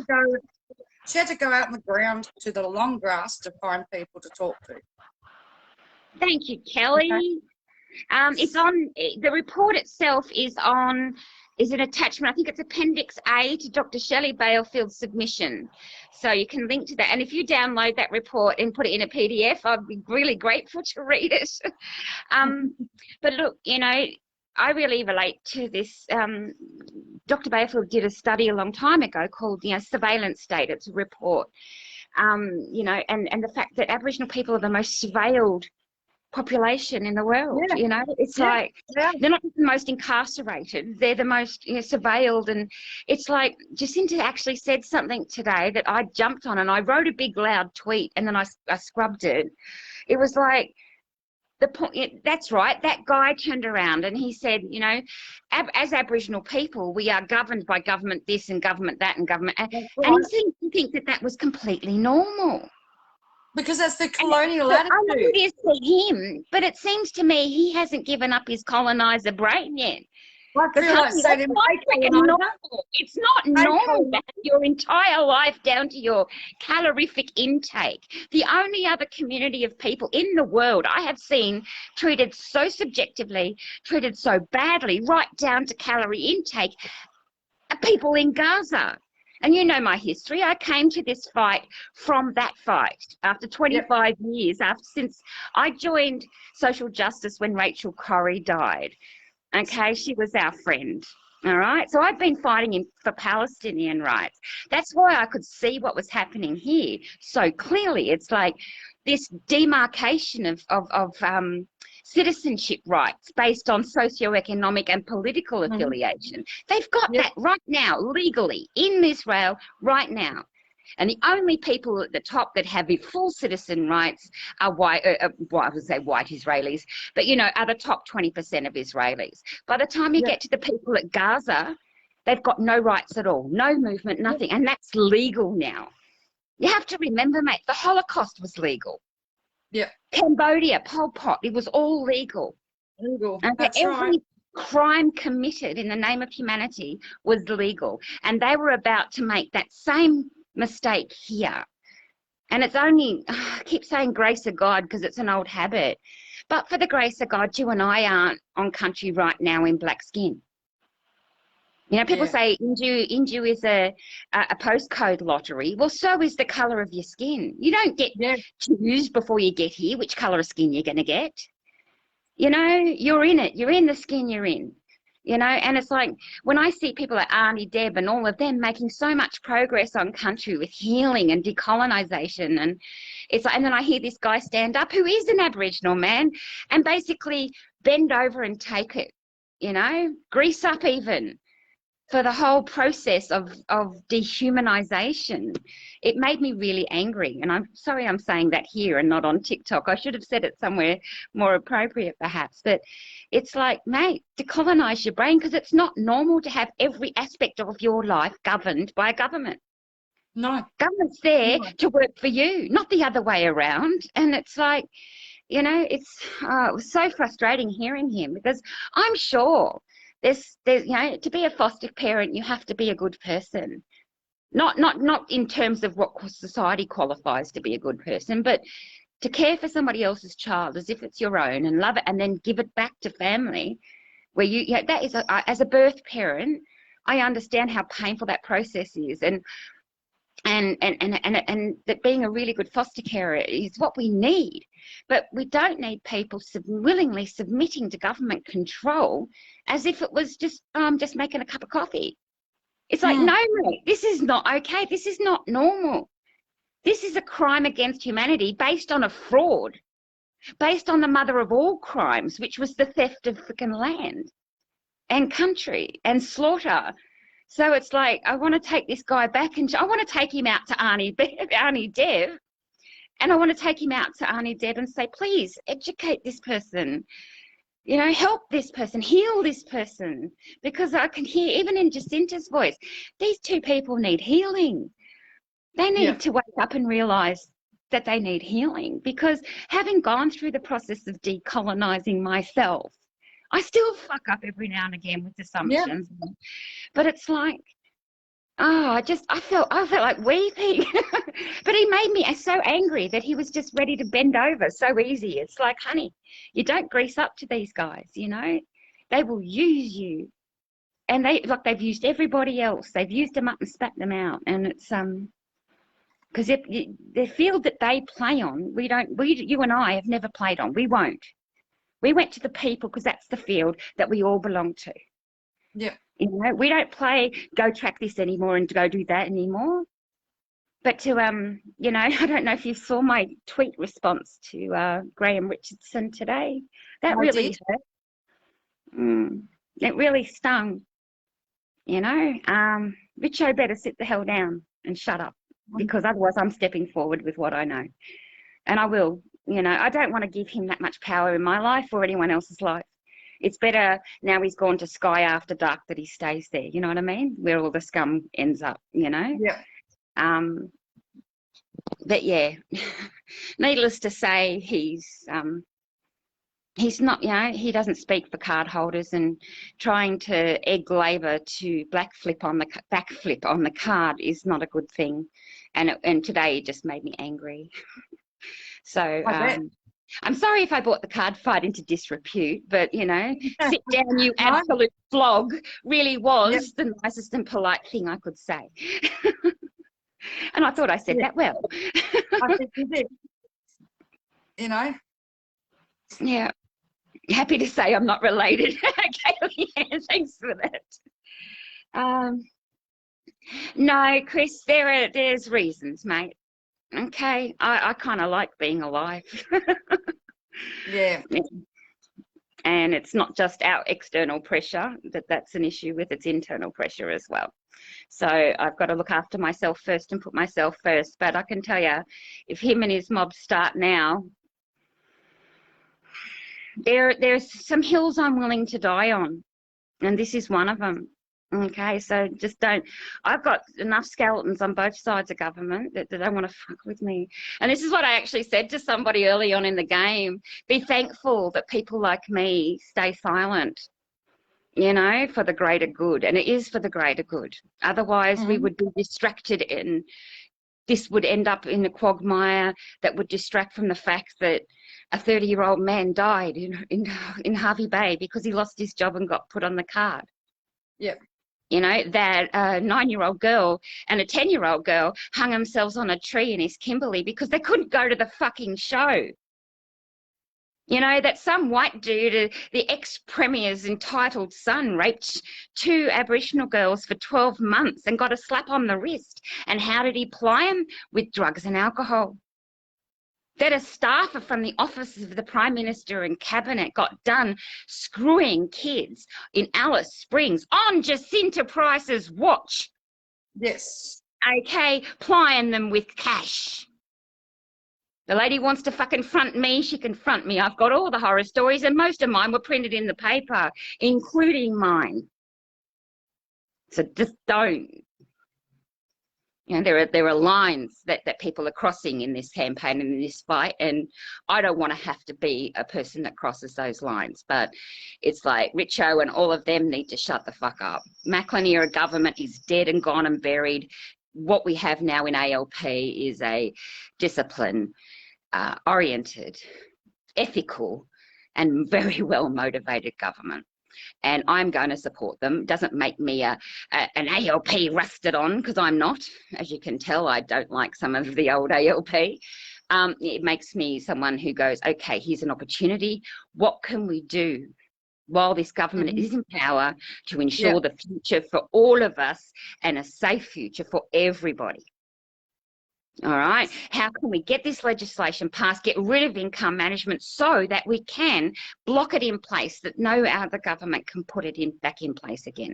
She had to go out on the ground to the long grass to find people to talk to. Thank you, Kelly. Okay. It's on, the report itself is an attachment. I think it's Appendix A to Dr. Shelley Balefield's submission. So you can link to that. And if you download that report and put it in a PDF, I'd be really grateful to read it. But look, I really relate to this. Dr. Barefield did a study a long time ago called, Surveillance State. It's a report, and the fact that Aboriginal people are the most surveilled population in the world. It's like they're not just the most incarcerated, they're the most surveilled. And it's like Jacinta actually said something today that I jumped on, and I wrote a big loud tweet, and then I scrubbed it. It was like, the point, that's right, that guy turned around and he said, as Aboriginal people, we are governed by government this and government that and government, and he seemed to think that was completely normal. Because that's the colonial attitude. I know it is for him, but it seems to me he hasn't given up his coloniser brain yet. It's not normal to have your entire life down to your calorific intake. The only other community of people in the world I have seen treated so subjectively, treated so badly, right down to calorie intake, are people in Gaza. And you know my history. I came to this fight from that fight after 25 years, since I joined social justice when Rachel Corrie died. Okay, she was our friend. All right, so I've been fighting for Palestinian rights. That's why I could see what was happening here so clearly. It's like this demarcation of citizenship rights based on socioeconomic and political affiliation. They've got that right now, legally, in Israel right now. And the only people at the top that have full citizen rights are white, I would say white Israelis, but are the top 20% of Israelis. By the time you get to the people at Gaza, they've got no rights at all, no movement, nothing. And that's legal now. You have to remember, mate, the Holocaust was legal. Yeah. Cambodia, Pol Pot, it was all legal. And every crime committed in the name of humanity was legal. And they were about to make that same mistake here. And it's only, I keep saying grace of God because it's an old habit. But for the grace of God, you and I aren't on country right now in black skin. People say Indu is a postcode lottery. Well, so is the colour of your skin. You don't get to choose before you get here which colour of skin you're going to get. You're in it. You're in the skin you're in. And it's like when I see people like Arnie, Deb and all of them making so much progress on country with healing and decolonisation, and it's like, and then I hear this guy stand up who is an Aboriginal man and basically bend over and take it, grease up even. for the whole process of dehumanization. It made me really angry. And I'm sorry I'm saying that here and not on TikTok. I should have said it somewhere more appropriate perhaps. But it's like, mate, decolonize your brain, because it's not normal to have every aspect of your life governed by a government. No. Government's there No. to work for you, not the other way around. And it's like, you know, it was so frustrating hearing him, because I'm sure there's, you know, to be a foster parent, you have to be a good person. Not in terms of what society qualifies to be a good person, but to care for somebody else's child as if it's your own and love it and then give it back to family, where you know, that is, as a birth parent, I understand how painful that process is. And that being a really good foster carer is what we need. But we don't need people willingly submitting to government control as if it was just making a cup of coffee. It's like, no, mate, this is not okay. This is not normal. This is a crime against humanity based on a fraud, based on the mother of all crimes, which was the theft of freaking land and country and slaughter. So it's like, I want to take this guy back, and I want to take him out to Auntie Dev, and I want to take him out to Auntie Deb and say, please educate this person, you know, help this person, heal this person, because I can hear, even in Jacinta's voice, these two people need healing. They need to wake up and realise that they need healing, because having gone through the process of decolonising myself, I still fuck up every now and again with assumptions. Yeah. But it's like, I felt like weeping. But he made me so angry that he was just ready to bend over so easy. It's like, honey, you don't grease up to these guys, you know. They will use you. And they've used everybody else. They've used them up and spat them out. And it's because the field that they play on, you and I have never played on. We won't. We went to the people because that's the field that we all belong to. Yeah. You know, we don't play go track this anymore and go do that anymore. But to you know, I don't know if you saw my tweet response to Graham Richardson today. That really hurt. It really stung. You know, Richo better sit the hell down and shut up, because otherwise I'm stepping forward with what I know, and I will. You know, I don't want to give him that much power in my life or anyone else's life. It's better now he's gone to Sky After Dark that he stays there. You know what I mean? Where all the scum ends up, you know? Yeah. But yeah, needless to say, he's not, you know, he doesn't speak for card holders, and trying to egg Labor to backflip on the card is not a good thing. And today it just made me angry. So I'm sorry if I brought the card fight into disrepute, but, you know, sit down, you absolute flog, really was the nicest and polite thing I could say. And I thought I said that well. I think you did. You know? Yeah. Happy to say I'm not related. Okay, yeah, thanks for that. No, Chris, there's reasons, mate. Okay, I kind of like being alive. Yeah. And it's not just our external pressure that's an issue with, it's internal pressure as well. So I've got to look after myself first and put myself first. But I can tell you, if him and his mob start now, there's some hills I'm willing to die on, and this is one of them. Okay, so just don't. I've got enough skeletons on both sides of government that they don't want to fuck with me. And this is what I actually said to somebody early on in the game. Be thankful that people like me stay silent, you know, for the greater good. And it is for the greater good. Otherwise, we would be distracted, and this would end up in a quagmire that would distract from the fact that a 30-year-old man died in Harvey Bay because he lost his job and got put on the card. Yeah. You know, that a 9-year-old girl and a 10-year-old girl hung themselves on a tree in East Kimberley because they couldn't go to the fucking show. You know, that some white dude, the ex-premier's entitled son, raped 2 Aboriginal girls for 12 months and got a slap on the wrist. And how did he ply them? With drugs and alcohol. that a staffer from the office of the Prime Minister and Cabinet got done screwing kids in Alice Springs on Jacinta Price's watch. Yes. Okay, plying them with cash. The lady wants to fucking front me, she can front me. I've got all the horror stories, and most of mine were printed in the paper, including mine. So just don't. You know, there are lines that people are crossing in this campaign and in this fight, and I don't want to have to be a person that crosses those lines. But it's like Richo and all of them need to shut the fuck up. Macklin era government is dead and gone and buried. What we have now in ALP is a discipline oriented, ethical, and very well motivated government. And I'm going to support them. Doesn't make me an ALP rusted on, because I'm not. As you can tell, I don't like some of the old ALP. It makes me someone who goes, okay, here's an opportunity. What can we do while this government is in power to ensure the future for all of us and a safe future for everybody? All right, how can we get this legislation passed, get rid of income management so that we can block it in place, that no other government can put it back in place again?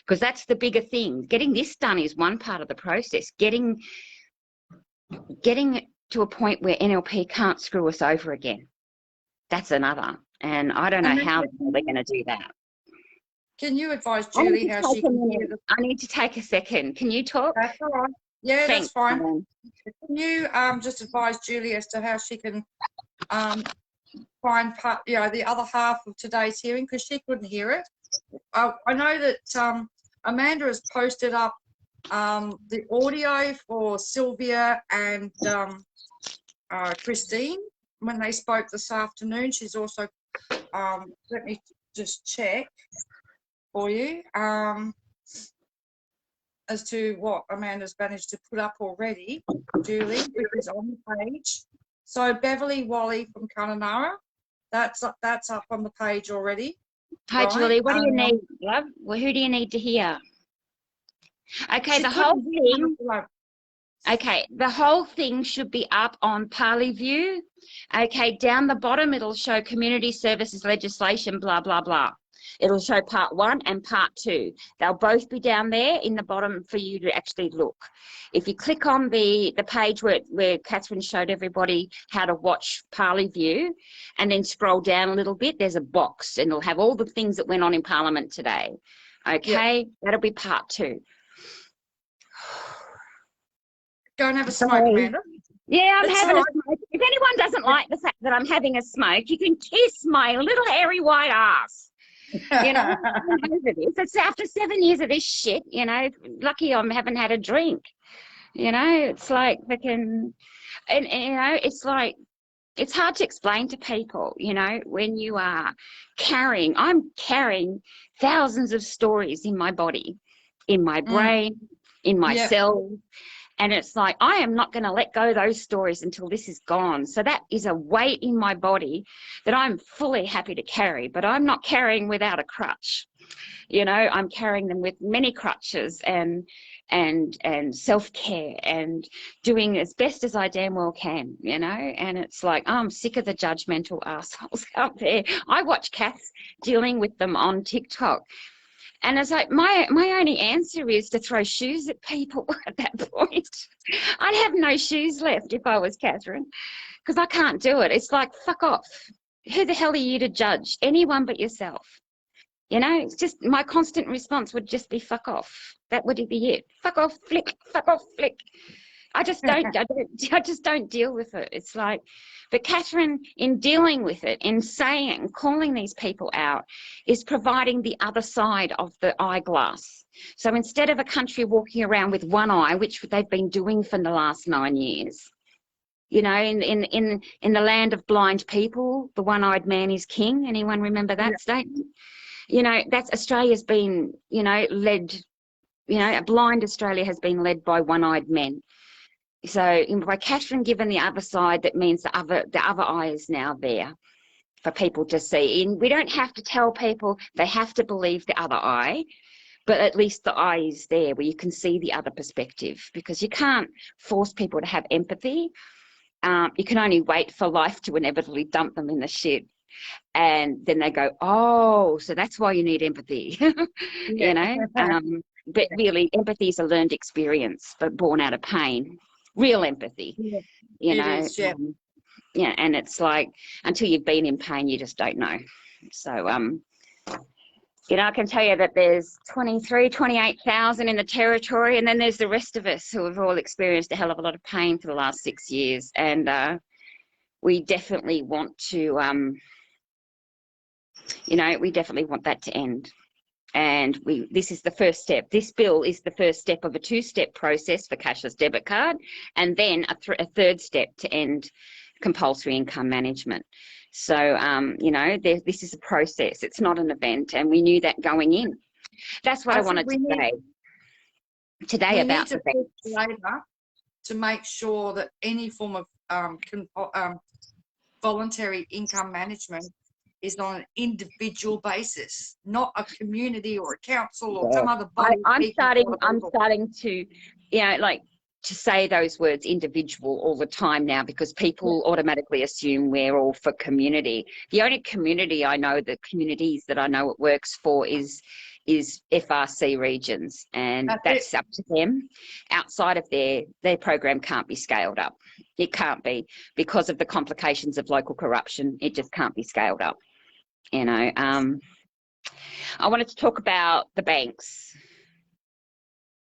Because that's the bigger thing. Getting this done is one part of the process. Getting it to a point where NLP can't screw us over again, that's another. And I don't know how they're going to do that. Can you advise Julie how she can do I need to take a second. Can you talk? That's all right. Yeah, Thanks, that's fine. Ellen. Can you just advise Julie as to how she can find the other half of today's hearing, because she couldn't hear it. I know that Amanda has posted up the audio for Sylvia and Christine when they spoke this afternoon. She's also, let me just check for you. As to what Amanda's managed to put up already, Julie, which is on the page. So Beverly Wally from Kununurra, that's up on the page already. Hi, right? Julie, what do you need, love? Well, who do you need to hear? Okay, the whole thing should be up on Parley View. Okay, down the bottom, it'll show community services legislation, blah, blah, blah. It'll show part 1 and part 2. They'll both be down there in the bottom for you to actually look. If you click on the page where Catherine showed everybody how to watch Parley View, and then scroll down a little bit, there's a box, and it'll have all the things that went on in Parliament today. Okay, that'll be part 2. Go and have a smoke, Amanda. Yeah, I'm having a smoke. If anyone doesn't like the fact that I'm having a smoke, you can kiss my little hairy white ass. You know, it's after 7 years of this shit, you know, lucky I haven't had a drink. You know, it's like freaking, and you know, it's like, it's hard to explain to people, you know, when you are I'm carrying thousands of stories in my body, in my brain, in my cells. And it's like, I am not going to let go of those stories until this is gone. So that is a weight in my body that I'm fully happy to carry, but I'm not carrying without a crutch. You know, I'm carrying them with many crutches and self-care and doing as best as I damn well can, you know. And it's like, I'm sick of the judgmental assholes out there. I watch Kath's dealing with them on TikTok. And it's like, my only answer is to throw shoes at people at that point. I'd have no shoes left if I was Catherine, because I can't do it. It's like, fuck off. Who the hell are you to judge? Anyone but yourself. You know, it's just, my constant response would just be fuck off. That would be it. Fuck off, flick, fuck off, flick. I just don't deal with it. It's like, but Catherine, in dealing with it, in saying, calling these people out, is providing the other side of the eyeglass. So instead of a country walking around with one eye, which they've been doing for the last 9 years, you know, in the land of blind people, the one-eyed man is king. Anyone remember that statement? You know, that's Australia's been, you know, led, you know, a blind Australia has been led by one-eyed men. So by Catherine given the other side, that means the other eye is now there for people to see. And we don't have to tell people they have to believe the other eye, but at least the eye is there where you can see the other perspective, because you can't force people to have empathy. you can only wait for life to inevitably dump them in the shit. And then they go, oh, so that's why you need empathy, you know. But really, empathy is a learned experience, but born out of pain. Real empathy, you know. It is, yeah. Yeah, and it's like until you've been in pain, you just don't know. So, you know, I can tell you that there's 28,000 in the territory, and then there's the rest of us who have all experienced a hell of a lot of pain for the last 6 years, and we definitely want to, you know, we definitely want that to end. And this is the first step. This bill is the first step of a 2-step process for cashless debit card, and then a third step to end compulsory income management. So, you know, this is a process. It's not an event, and we knew that going in. That's what I wanted to say today about the bank. Later to make sure that any form of voluntary income management is on an individual basis, not a community or a council or some other body. I'm starting to, you know, like to say those words individual all the time now, because people automatically assume we're all for community. The only community I know, the communities that I know it works for is FRC regions, and that's up to them. Outside of their program can't be scaled up. It can't be, because of the complications of local corruption. It just can't be scaled up. You know, I wanted to talk about the banks,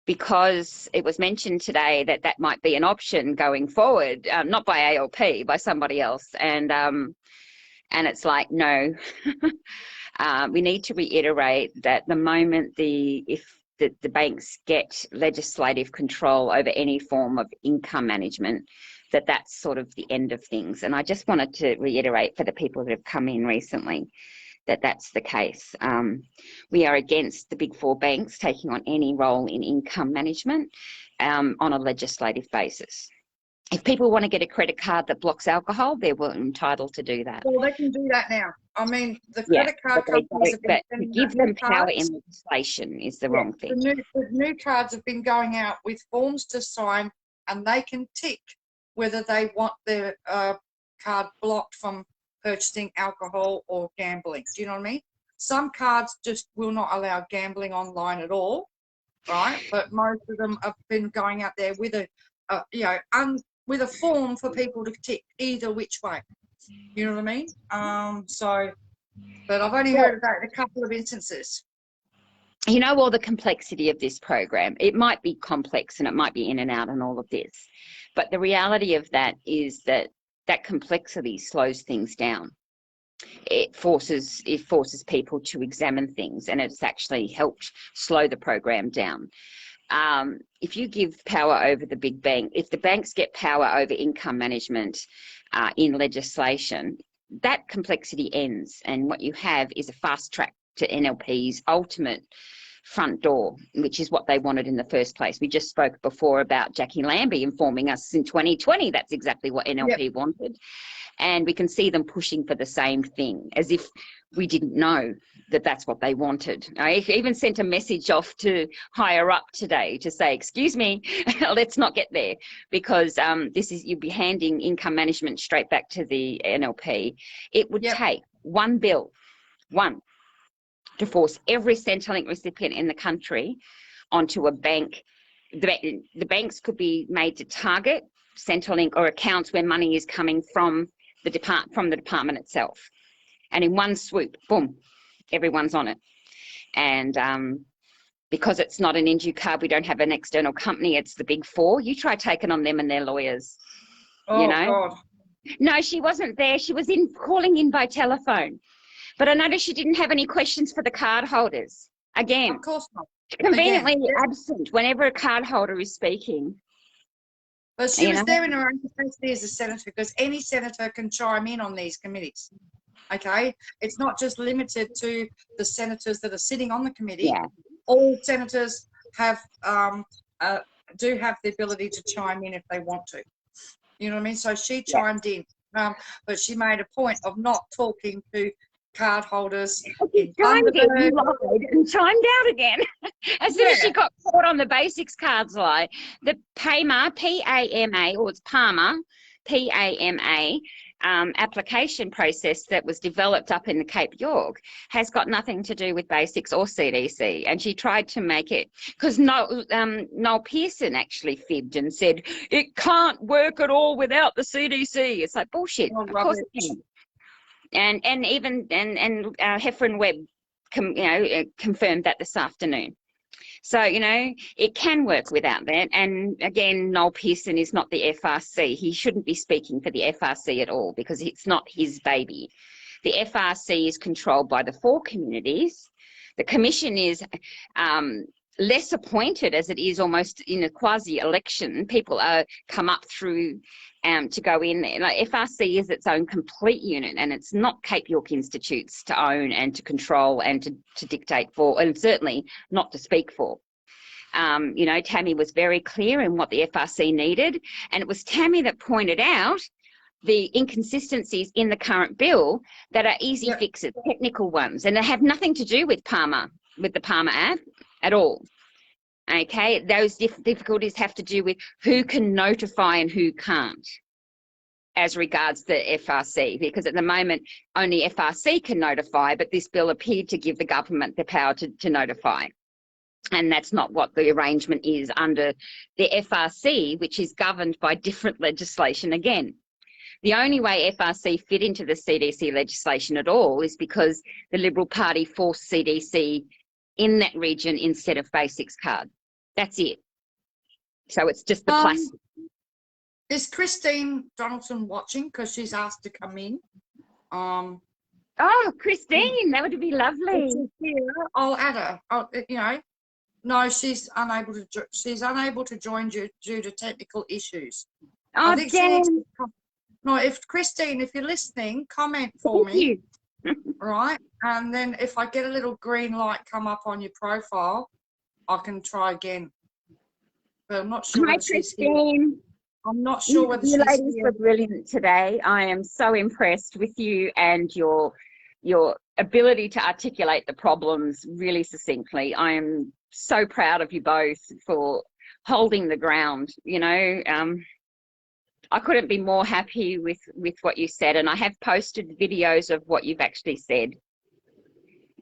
because it was mentioned today that might be an option going forward, not by ALP, by somebody else. And it's like, no, we need to reiterate that the moment if the banks get legislative control over any form of income management, that's sort of the end of things. And I just wanted to reiterate for the people that have come in recently that that's the case. We are against the big 4 banks taking on any role in income management on a legislative basis. If people want to get a credit card that blocks alcohol, they're entitled to do that. Well, they can do that now. I mean, the credit card companies have been to give them power in legislation is the wrong thing. The new cards have been going out with forms to sign, and they can tick whether they want their card blocked from purchasing alcohol or gambling. Do you know what I mean? Some cards just will not allow gambling online at all, right? But most of them have been going out there with with a form for people to tick either which way. You know what I mean? But I've only heard about a couple of instances. You know, all the complexity of this program, it might be complex and it might be in and out and all of this, but the reality of that is that complexity slows things down. It forces people to examine things, and it's actually helped slow the program down. If you give power over the big bank, if the banks get power over income management in legislation, that complexity ends, and what you have is a fast track to NLP's ultimate front door, which is what they wanted in the first place. We just spoke before about Jackie Lambie informing us in 2020 that's exactly what NLP wanted, and we can see them pushing for the same thing, as if we didn't know that that's what they wanted. I even sent a message off to higher up today to say, excuse me, let's not get there, because you'd be handing income management straight back to the NLP. It would take one bill, to force every Centrelink recipient in the country onto a bank. The banks could be made to target Centrelink or accounts where money is coming from the department itself. And in one swoop, boom, everyone's on it. And because it's not an NG card, we don't have an external company, it's the big 4. You try taking on them and their lawyers. Oh, you know? God. No, she wasn't there. She was calling in by telephone. But I noticed she didn't have any questions for the card holders. Again, of course not. Conveniently absent whenever a card holder is speaking. But she was there in her own capacity as a senator, because any senator can chime in on these committees. Okay, it's not just limited to the senators that are sitting on the committee. Yeah. All senators have do have the ability to chime in if they want to. You know what I mean? So she chimed in, but she made a point of not talking to card holders. She chimed in, lied, and chimed out again. As soon as she got caught on the basics cards lie, the PAMA, P-A-M-A, or it's PAMA, PAMA application process that was developed up in the Cape York has got nothing to do with basics or CDC. And she tried to make it, because Noel Pearson actually fibbed and said, it can't work at all without the CDC. It's like bullshit. Oh, of course it can. And even Heffron Webb confirmed that this afternoon. So, it can work without that. And again, Noel Pearson is not the FRC. He shouldn't be speaking for the FRC at all, because it's not his baby. The FRC is controlled by the 4 communities. The commission is less appointed, as it is almost in a quasi-election. People come up through to go in there. Like, FRC is its own complete unit, and it's not Cape York Institutes to own and to control and to dictate for, and certainly not to speak for. Tammy was very clear in what the FRC needed, and it was Tammy that pointed out the inconsistencies in the current bill that are easy fixes, technical ones, and they have nothing to do with the Palmer app at all. Okay, those difficulties have to do with who can notify and who can't as regards the FRC, because at the moment only FRC can notify, but this bill appeared to give the government the power to notify. And that's not what the arrangement is under the FRC, which is governed by different legislation again. The only way FRC fit into the CDC legislation at all is because the Liberal Party forced CDC in that region instead of Basics card. That's it. So it's just the plastic. Is Christine Donaldson watching? Because she's asked to come in. Oh, Christine, that would be lovely. I'll add her. No, she's unable to join due to technical issues. Oh, damn. No, if Christine, if you're listening, comment for me. Right, and then if I get a little green light come up on your profile, I can try again. But I'm not sure. Hi, Christine. I'm not sure whether you ladies were brilliant today. I am so impressed with you and your ability to articulate the problems really succinctly. I am so proud of you both for holding the ground. I couldn't be more happy with what you said, and I have posted videos of what you've actually said.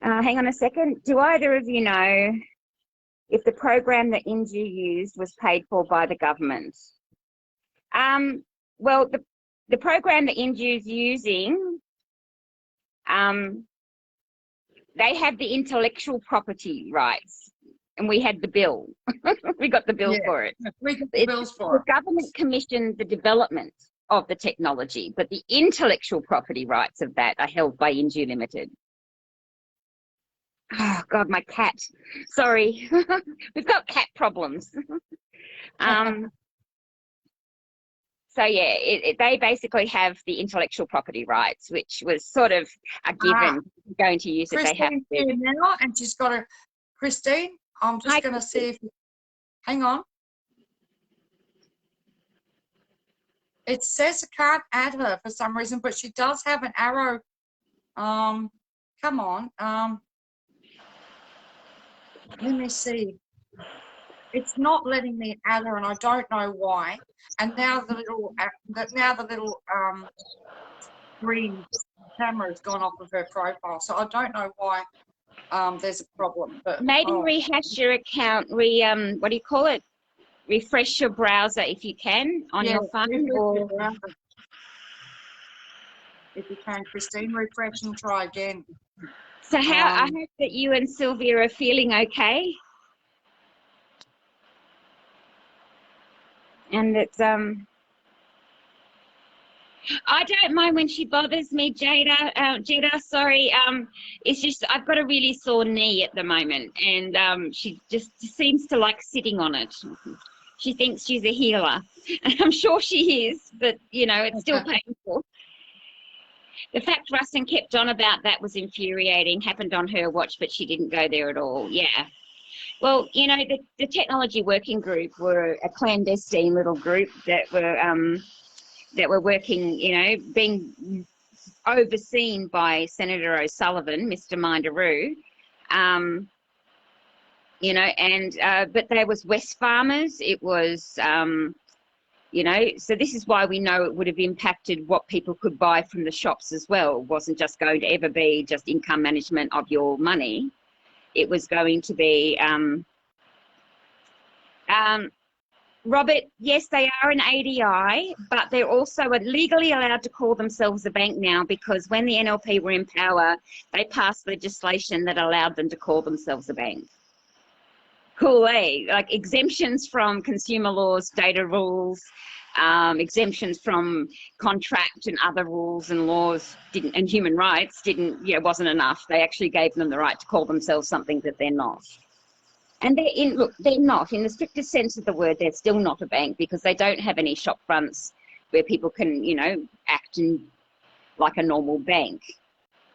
Hang on a second. Do either of you know if the program that Inju used was paid for by the government? Well, the program that Inju's using, they have the intellectual property rights, and we had the bill. We got the bill for it. We got the bills for it. The government commissioned the development of the technology, but the intellectual property rights of that are held by Inju Limited. Oh, God, my cat. Sorry. We've got cat problems. So, yeah, they basically have the intellectual property rights, which was sort of a given going to use it. They have to. Here now, and she's got a... Christine, I'm just going to see if... Hang on. It says I can't add her for some reason, but she does have an arrow. Come on. Let me see. It's not letting me add her, and I don't know why. And now the little green camera has gone off of her profile, so I don't know why there's a problem. But maybe rehash your account. What do you call it? Refresh your browser if you can on your phone. Or if you can, Christine, refresh and try again. So I hope that you and Sylvia are feeling okay. And it's I don't mind when she bothers me, Jada, sorry. It's just I've got a really sore knee at the moment, and she just seems to like sitting on it. She thinks she's a healer, and I'm sure she is, but it's still painful. The fact Rustin kept on about that was infuriating. Happened on her watch, but she didn't go there at all. Yeah. Well, the technology working group were a clandestine little group that were working, being overseen by Senator O'Sullivan, Mr. Minderoo, but there was West Farmers, it was You know, so this is why we know it would have impacted what people could buy from the shops as well. It wasn't just going to ever be just income management of your money. It was going to be, Robert, yes, they are an ADI, but they're also legally allowed to call themselves a bank now, because when the NLP were in power, they passed legislation that allowed them to call themselves a bank. Cool, eh? Like exemptions from consumer laws, data rules, exemptions from contract and other rules and laws and human rights wasn't enough. They actually gave them the right to call themselves something that they're not. And they're not, in the strictest sense of the word, they're still not a bank, because they don't have any shop fronts where people can, act like a normal bank.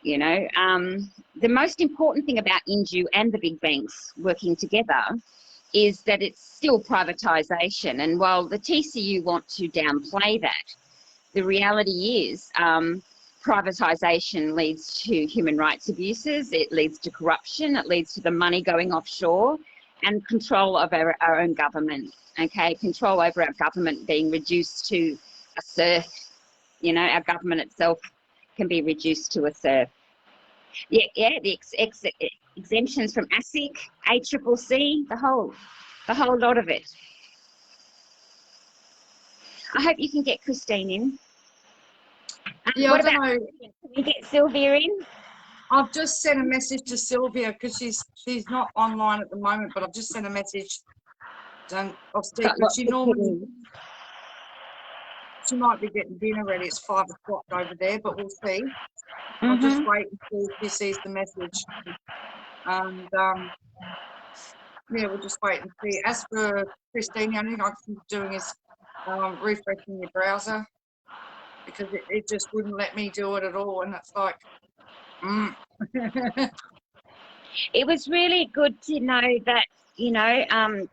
The most important thing about Inju and the big banks working together is that it's still privatisation. And while the TCU want to downplay that, the reality is privatisation leads to human rights abuses, it leads to corruption, it leads to the money going offshore, and control of our own government, okay? Control over our government being reduced to a serf. Our government itself can be reduced to a serf. The exemptions from ASIC, ACCC, the whole lot of it. I hope you can get Christine in. Yeah, I don't know. Can we get Sylvia in? I've just sent a message to Sylvia because she's not online at the moment, but I've just sent a message. I'll see, but she might be getting dinner ready. It's 5 o'clock over there, but we'll see. I'll just wait and see if she sees the message. And we'll just wait and see. As for Christine, the only thing I can be doing is refreshing your browser, because it just wouldn't let me do it at all. And it's like, It was really good to know that,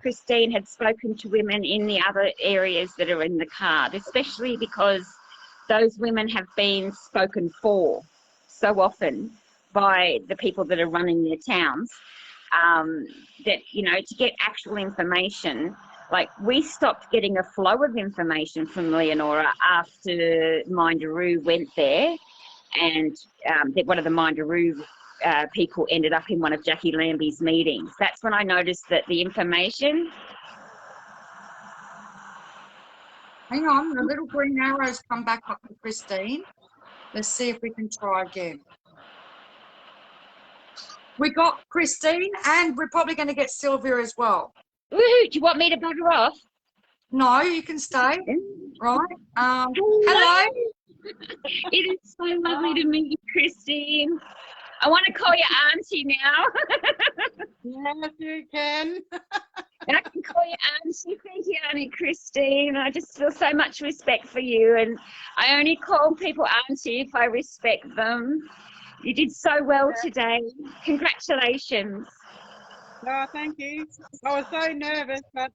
Christine had spoken to women in the other areas that are in the card, especially because those women have been spoken for so often by the people that are running their towns, that, to get actual information, like we stopped getting a flow of information from Leonora after Mindaroo went there, and one of the Mindaroo people ended up in one of Jackie Lambie's meetings. That's when I noticed that the information... Hang on, the little green arrows come back up to Christine. Let's see if we can try again. We got Christine, and we're probably going to get Sylvia as well. Woohoo! Do you want me to bugger off? No, you can stay. Right. Hello. It is so lovely to meet you, Christine. I want to call you Auntie now. Yes, you can. I can call you Auntie. Thank you, Auntie Christine. I just feel so much respect for you, and I only call people Auntie if I respect them. You did so well today. Congratulations. Oh, thank you. I was so nervous, but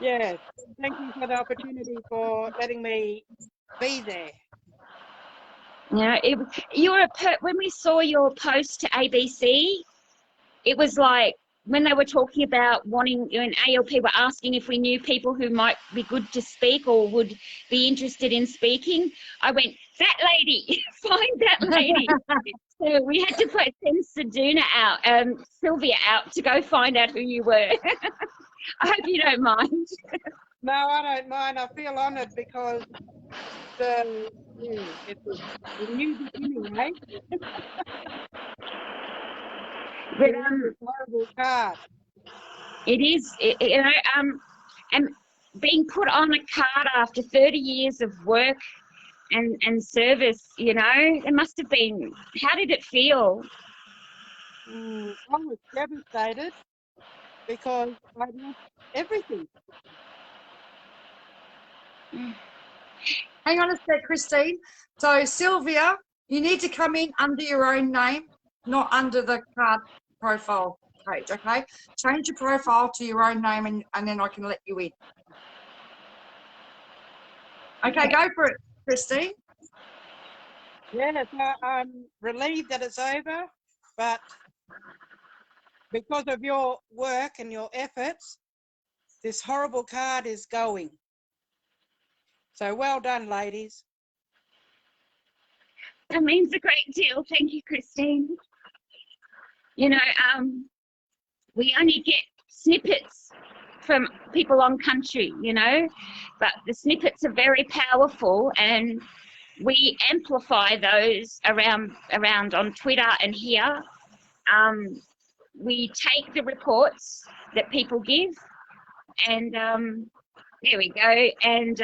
yes, thank you for the opportunity for letting me be there. Yeah, when we saw your post to ABC, it was like when they were talking about wanting, and ALP were asking if we knew people who might be good to speak or would be interested in speaking. I went, that lady, find that lady. So we had to send Sylvia out to go find out who you were. I hope you don't mind. No, I don't mind. I feel honoured because it's a new beginning, right? But, it's a horrible card. It is, and being put on a card after 30 years of work and service, it must have been, how did it feel? I was devastated because I lost everything. Hang on a sec, Christine. So, Sylvia, you need to come in under your own name, not under the card profile page, okay? Change your profile to your own name, and then I can let you in. Okay, go for it, Christine. Yes, I'm relieved that it's over, but because of your work and your efforts, this horrible card is going. So well done, ladies. That means a great deal. Thank you, Christine. You know, we only get snippets from people on country, you know, but the snippets are very powerful, and we amplify those around on Twitter and here. We take the reports that people give, and there we go, and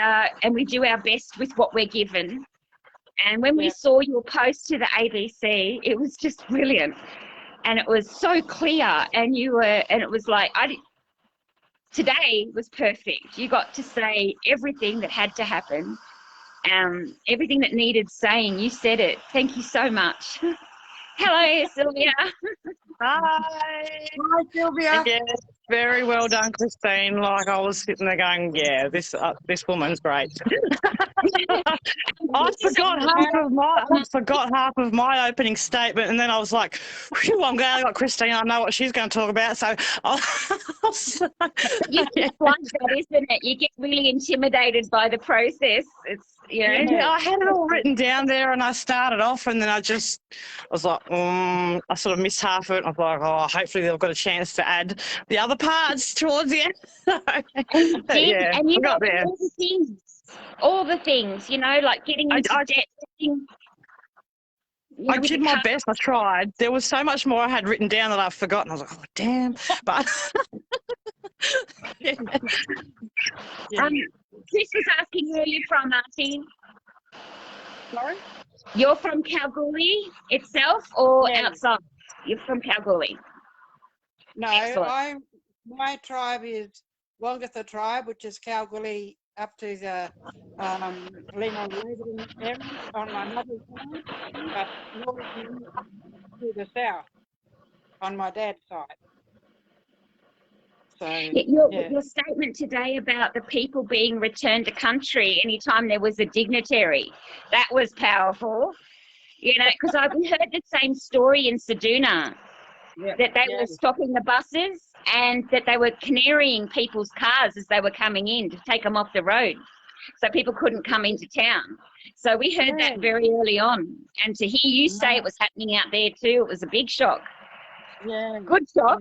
we do our best with what we're given. And when we saw your post to the ABC, it was just brilliant, and it was so clear, and it was like, today was perfect. You got to say everything that had to happen, everything that needed saying. You said it. Thank you so much. Hello, Sylvia. Hi. Hi, Sylvia. Yes, very well done, Christine. Like, I was sitting there going, yeah, this woman's great. I forgot half of my opening statement, and then I was like, phew, I'm glad I got Christine. I know what she's going to talk about. So It's like that, isn't it? You get really intimidated by the process. It's, you know. yeah, I had it all written down there, and I started off, and then I was like, I sort of missed half of it. I was like, oh, hopefully they've got a chance to add the other parts towards the end. And you yeah, and you I got know, there. all the things, you know, like getting into debt. I did my best. I tried. There was so much more I had written down that I've forgotten. I was like, oh, damn. But Chris was asking where you're from, Martine. Sorry? You're from Kalgoorlie itself, or Yeah. outside? You're from Kalgoorlie. No, Excellent. my tribe is Walgatha tribe, which is Kalgoorlie up to the Lenon area on my mother's side, but north to the south on my dad's side. So Your statement today about the people being returned to country anytime there was a dignitary, that was powerful. You know, because I've heard the same story in Seduna, that they were stopping the buses and that they were canarying people's cars as they were coming in to take them off the road, so people couldn't come into town. So we heard that very early on, and to hear you say it was happening out there too, it was a big shock. Yeah. Good shock,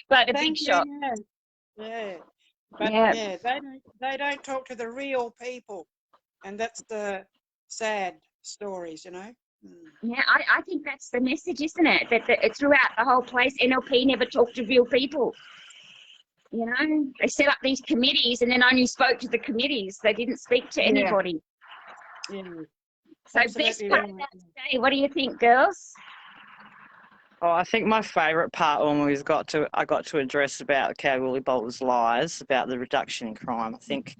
but a Thank big you, shock. Yeah. But they don't talk to the real people, and that's the sad stories, you know. Yeah, I think that's the message, isn't it? That throughout the whole place, NLP never talked to real people. You know, they set up these committees and then only spoke to the committees. They didn't speak to anybody. Yeah. So best part about today, what do you think, girls? Oh, I think my favourite part when I got to address about Kalgoorlie Bowlers' lies about the reduction in crime. I think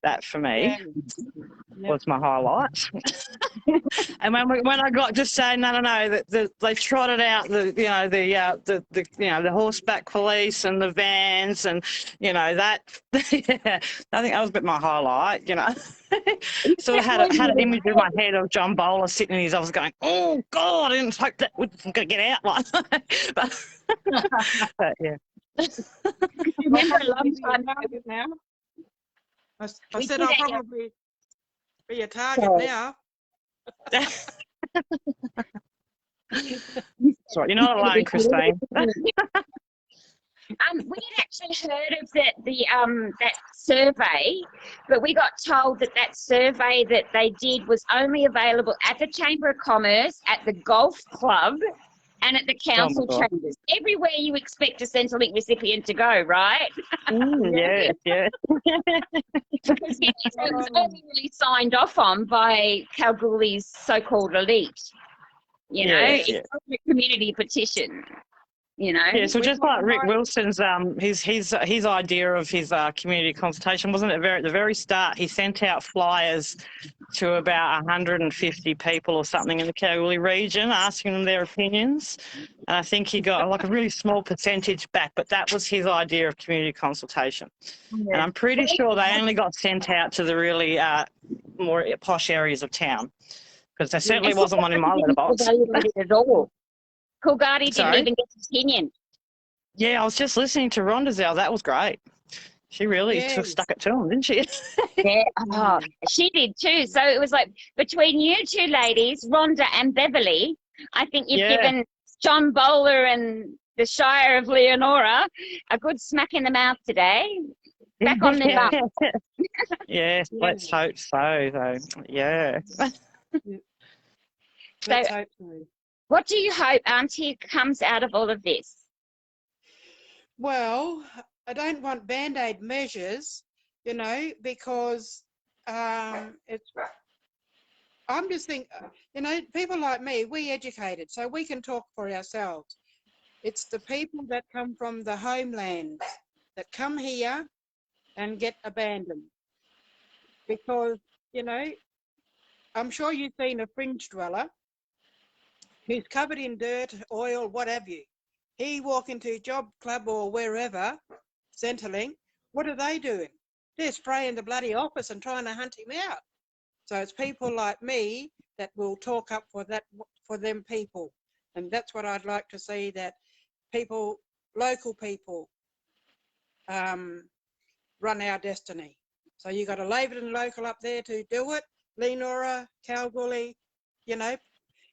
that for me was my highlight. And when I got to say no, that they trotted out the horseback police and the vans, and you know that. I think that was a bit my highlight. You know, sort of had an image in my head of John Bowler sitting in his office going, "Oh God, I didn't hope that was going to get out." Like, but yeah. Remember a long time now. I said I'll probably be a target now. Sorry, you're not alone, Christine. We had actually heard of that survey, but we got told that survey that they did was only available at the Chamber of Commerce, at the golf club, and at the council chambers. Everywhere you expect a Centrelink recipient to go, right? Yeah. Because it was only really signed off on by Kalgoorlie's so-called elite. You know, it's not a community petition. You know. Yeah, so just like Rick Wilson's his idea of his community consultation, wasn't it? At the very start, he sent out flyers to about 150 people or something in the Kalgoorlie region, asking them their opinions, and I think he got like a really small percentage back. But that was his idea of community consultation, and I'm pretty sure they only got sent out to the really more posh areas of town, because there certainly wasn't one in my letterbox. At all. Coolgardie didn't even get his opinion. Yeah, I was just listening to Rhonda's. That was great. She really Yes. stuck it to them, didn't she? Yeah, oh, she did too. So it was like between you two ladies, Rhonda and Beverly, I think you've Yeah. given John Bowler and the Shire of Leonora a good smack in the mouth today. Back on the Yeah. bum. Yes, Yeah. let's hope so, though. Yeah. Let's hope so. What do you hope, Auntie, comes out of all of this? Well, I don't want band-aid measures, you know, because it's. I'm just thinking, you know, people like me, we educated, so we can talk for ourselves. It's the people that come from the homelands that come here and get abandoned. Because, you know, I'm sure you've seen a fringe dweller who's covered in dirt, oil, what have you. He walk into a job club or wherever, Centrelink, what are they doing? They're spraying the bloody office and trying to hunt him out. So it's people like me that will talk up for that, for them people. And that's what I'd like to see, that people, local people, run our destiny. So you got a Labourton local up there to do it, Leonora, Kalgoorlie, you know,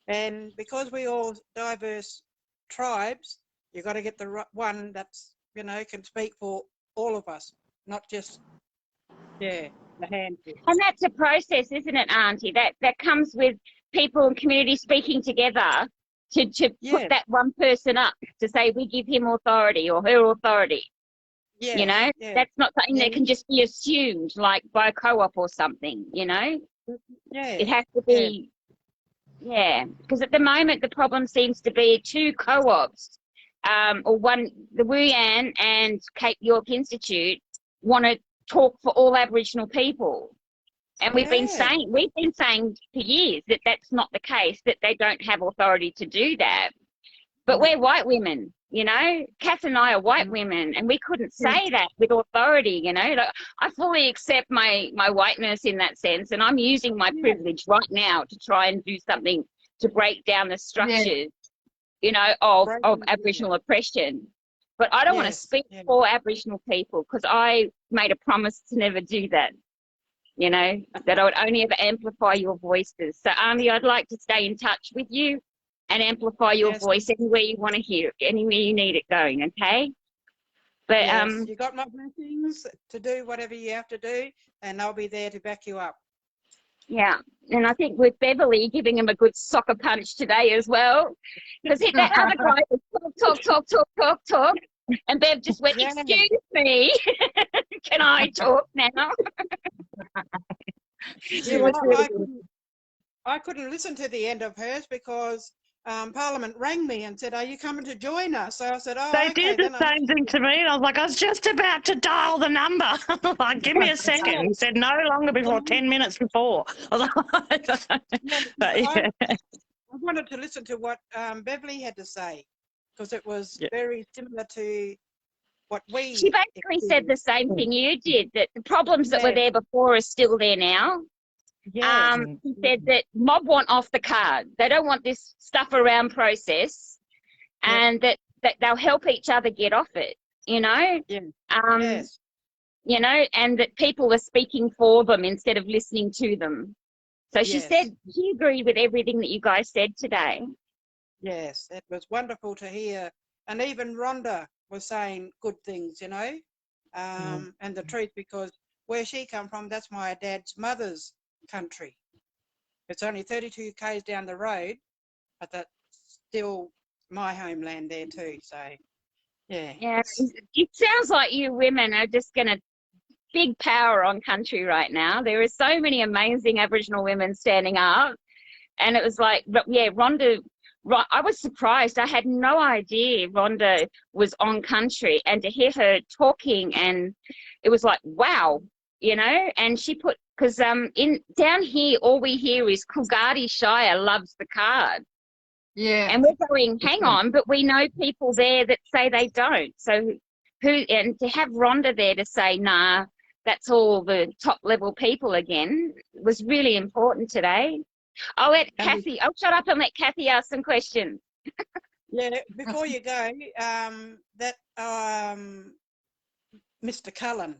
and because we all diverse tribes, you got to get the one that's, you know, can speak for all of us, not just, the handful. And that's a process, isn't it, Auntie? That comes with people and community speaking together to put that one person up to say we give him authority or her authority. Yeah. You know, that's not something that can just be assumed like by a co-op or something, you know? Yeah. It has to be, because at the moment the problem seems to be two co-ops, or one, the Wuyan and Cape York Institute want to talk for all Aboriginal people. And we've been saying for years that that's not the case, that they don't have authority to do that. But we're white women, you know. Kath and I are white women, and we couldn't say that with authority, you know. Like, I fully accept my whiteness in that sense, and I'm using my privilege right now to try and do something to break down the structures, you know, of Aboriginal oppression. But I don't want to speak for Aboriginal people, because I made a promise to never do that, you know, that I would only ever amplify your voices. So, Army, I'd like to stay in touch with you and amplify your voice anywhere you want to hear it, anywhere you need it going, okay? But you got my blessings to do whatever you have to do, and I'll be there to back you up. Yeah, and I think with Beverly giving him a good soccer punch today as well, because that other guy was talk, and Bev just went, excuse me, can I talk now? I couldn't listen to the end of hers because Parliament rang me and said, are you coming to join us? So I said, oh, they did the same thing to me, and I was like, I was just about to dial the number. Like, give me a second. He said no longer before 10 minutes before. I was like, I wanted to listen to what Beverly had to say, because it was very similar to what we... She basically said the same thing you did, that the problems that were there before are still there now. He said that mob want off the card. They don't want this stuff around process, and that they'll help each other get off it, you know? You know, and that people are speaking for them instead of listening to them. So she said she agreed with everything that you guys said today. Yes, it was wonderful to hear. And even Rhonda was saying good things, you know, and the truth, because where she come from, that's my dad's mother's country. It's only 32 k's down the road, but that's still my homeland there too. So it sounds like you women are just gonna big power on country right now. There are so many amazing Aboriginal women standing up, and it was like, Rhonda, I was surprised. I had no idea Rhonda was on country, and to hear her talking, and it was like, wow, you know. And she put, because down here all we hear is Coolgardie Shire loves the card, and we're going, hang on, but we know people there that say they don't. So and to have Rhonda there to say, nah, that's all the top level people again, was really important today. I'll let Kathy, I'll shut up and let Kathy ask some questions. Before you go, that Mr. Cullen.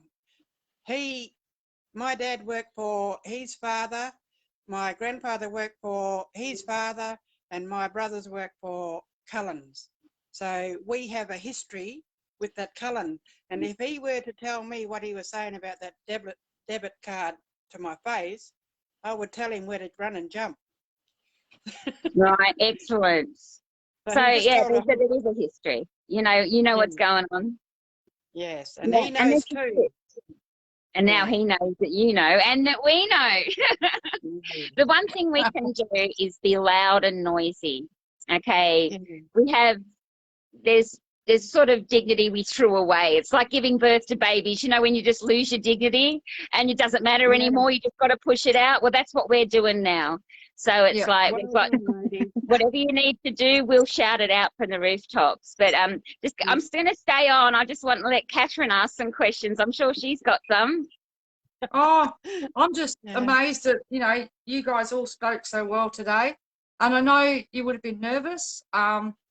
My dad worked for his father, my grandfather worked for his father, and my brothers worked for Cullens. So we have a history with that Cullen. And if he were to tell me what he was saying about that debit card to my face, I would tell him where to run and jump. Right, excellent. So he just yeah, told there is a history. You know what's going on. Yes, and Yeah, he knows this is too. it. And now Yeah. he knows that you know and that we know. The one thing we can do is be loud and noisy. Okay. We have there's sort of dignity we threw away. It's like giving birth to babies, you know, when you just lose your dignity and it doesn't matter anymore, you just got to push it out. Well, that's what we're doing now. So it's like we've got whatever you need to do, we'll shout it out from the rooftops. But I'm just going to stay on. I just want to let Catherine ask some questions. I'm sure she's got some. Oh, I'm just amazed that, you know, you guys all spoke so well today. And I know you would have been nervous. Even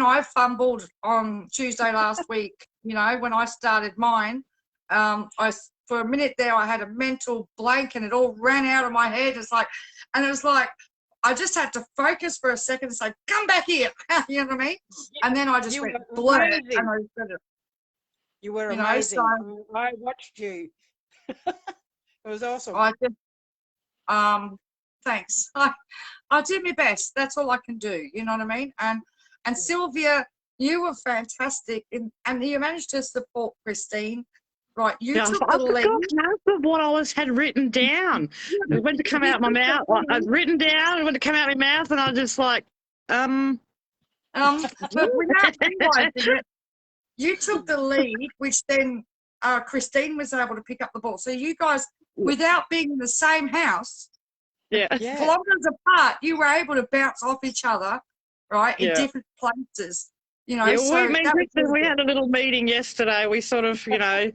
I fumbled on Tuesday last week, you know, when I started mine. For a minute there, I had a mental blank and it all ran out of my head. And it was like, I just had to focus for a second and say, come back here. You know what I mean? And then I just went blur. And I said it. You were amazing. I watched you. It was awesome. Thanks. I did my best. That's all I can do. You know what I mean? And Sylvia, you were fantastic, and you managed to support Christine. Right, you took the lead. I forgot half of what I had written down. It went to come out my mouth. I'd written down, it went to come out my mouth, and I was just like, But without realising it, you took the lead, which then Christine was able to pick up the ball. So you guys, without being in the same house, kilometres apart, you were able to bounce off each other, right, in different places. You know, we had a little meeting yesterday. We sort of, said,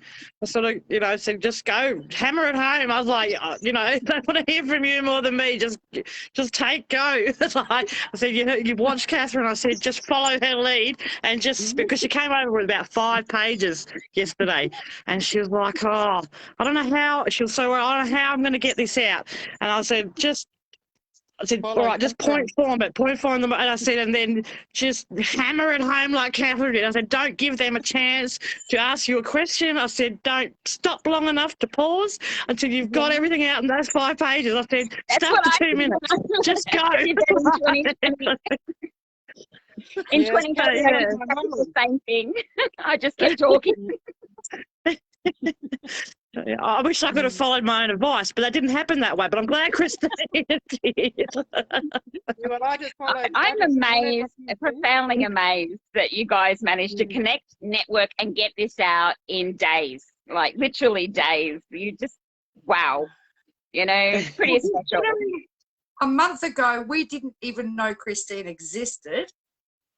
just go, hammer it home. I was like, they want to hear from you more than me. Just go. I said, you watch Catherine. I said, just follow her lead, and because she came over with about 5 pages yesterday, and she was like, I don't know how. She was so, I don't know how I'm going to get this out. And I said, all right, just point form them. And I said, and then just hammer it home like Catherine did. I said, don't give them a chance to ask you a question. I said, don't stop long enough to pause until you've got everything out in those 5 pages. I said, stop for 2 minutes. Just go. In 2020, I did the same thing. I just kept talking. I wish I could have followed my own advice, but that didn't happen that way. But I'm glad Christine did. I'm amazed, profoundly amazed that you guys managed to connect, network, and get this out in days, like literally days. You just, wow, pretty special. A month ago, we didn't even know Christine existed.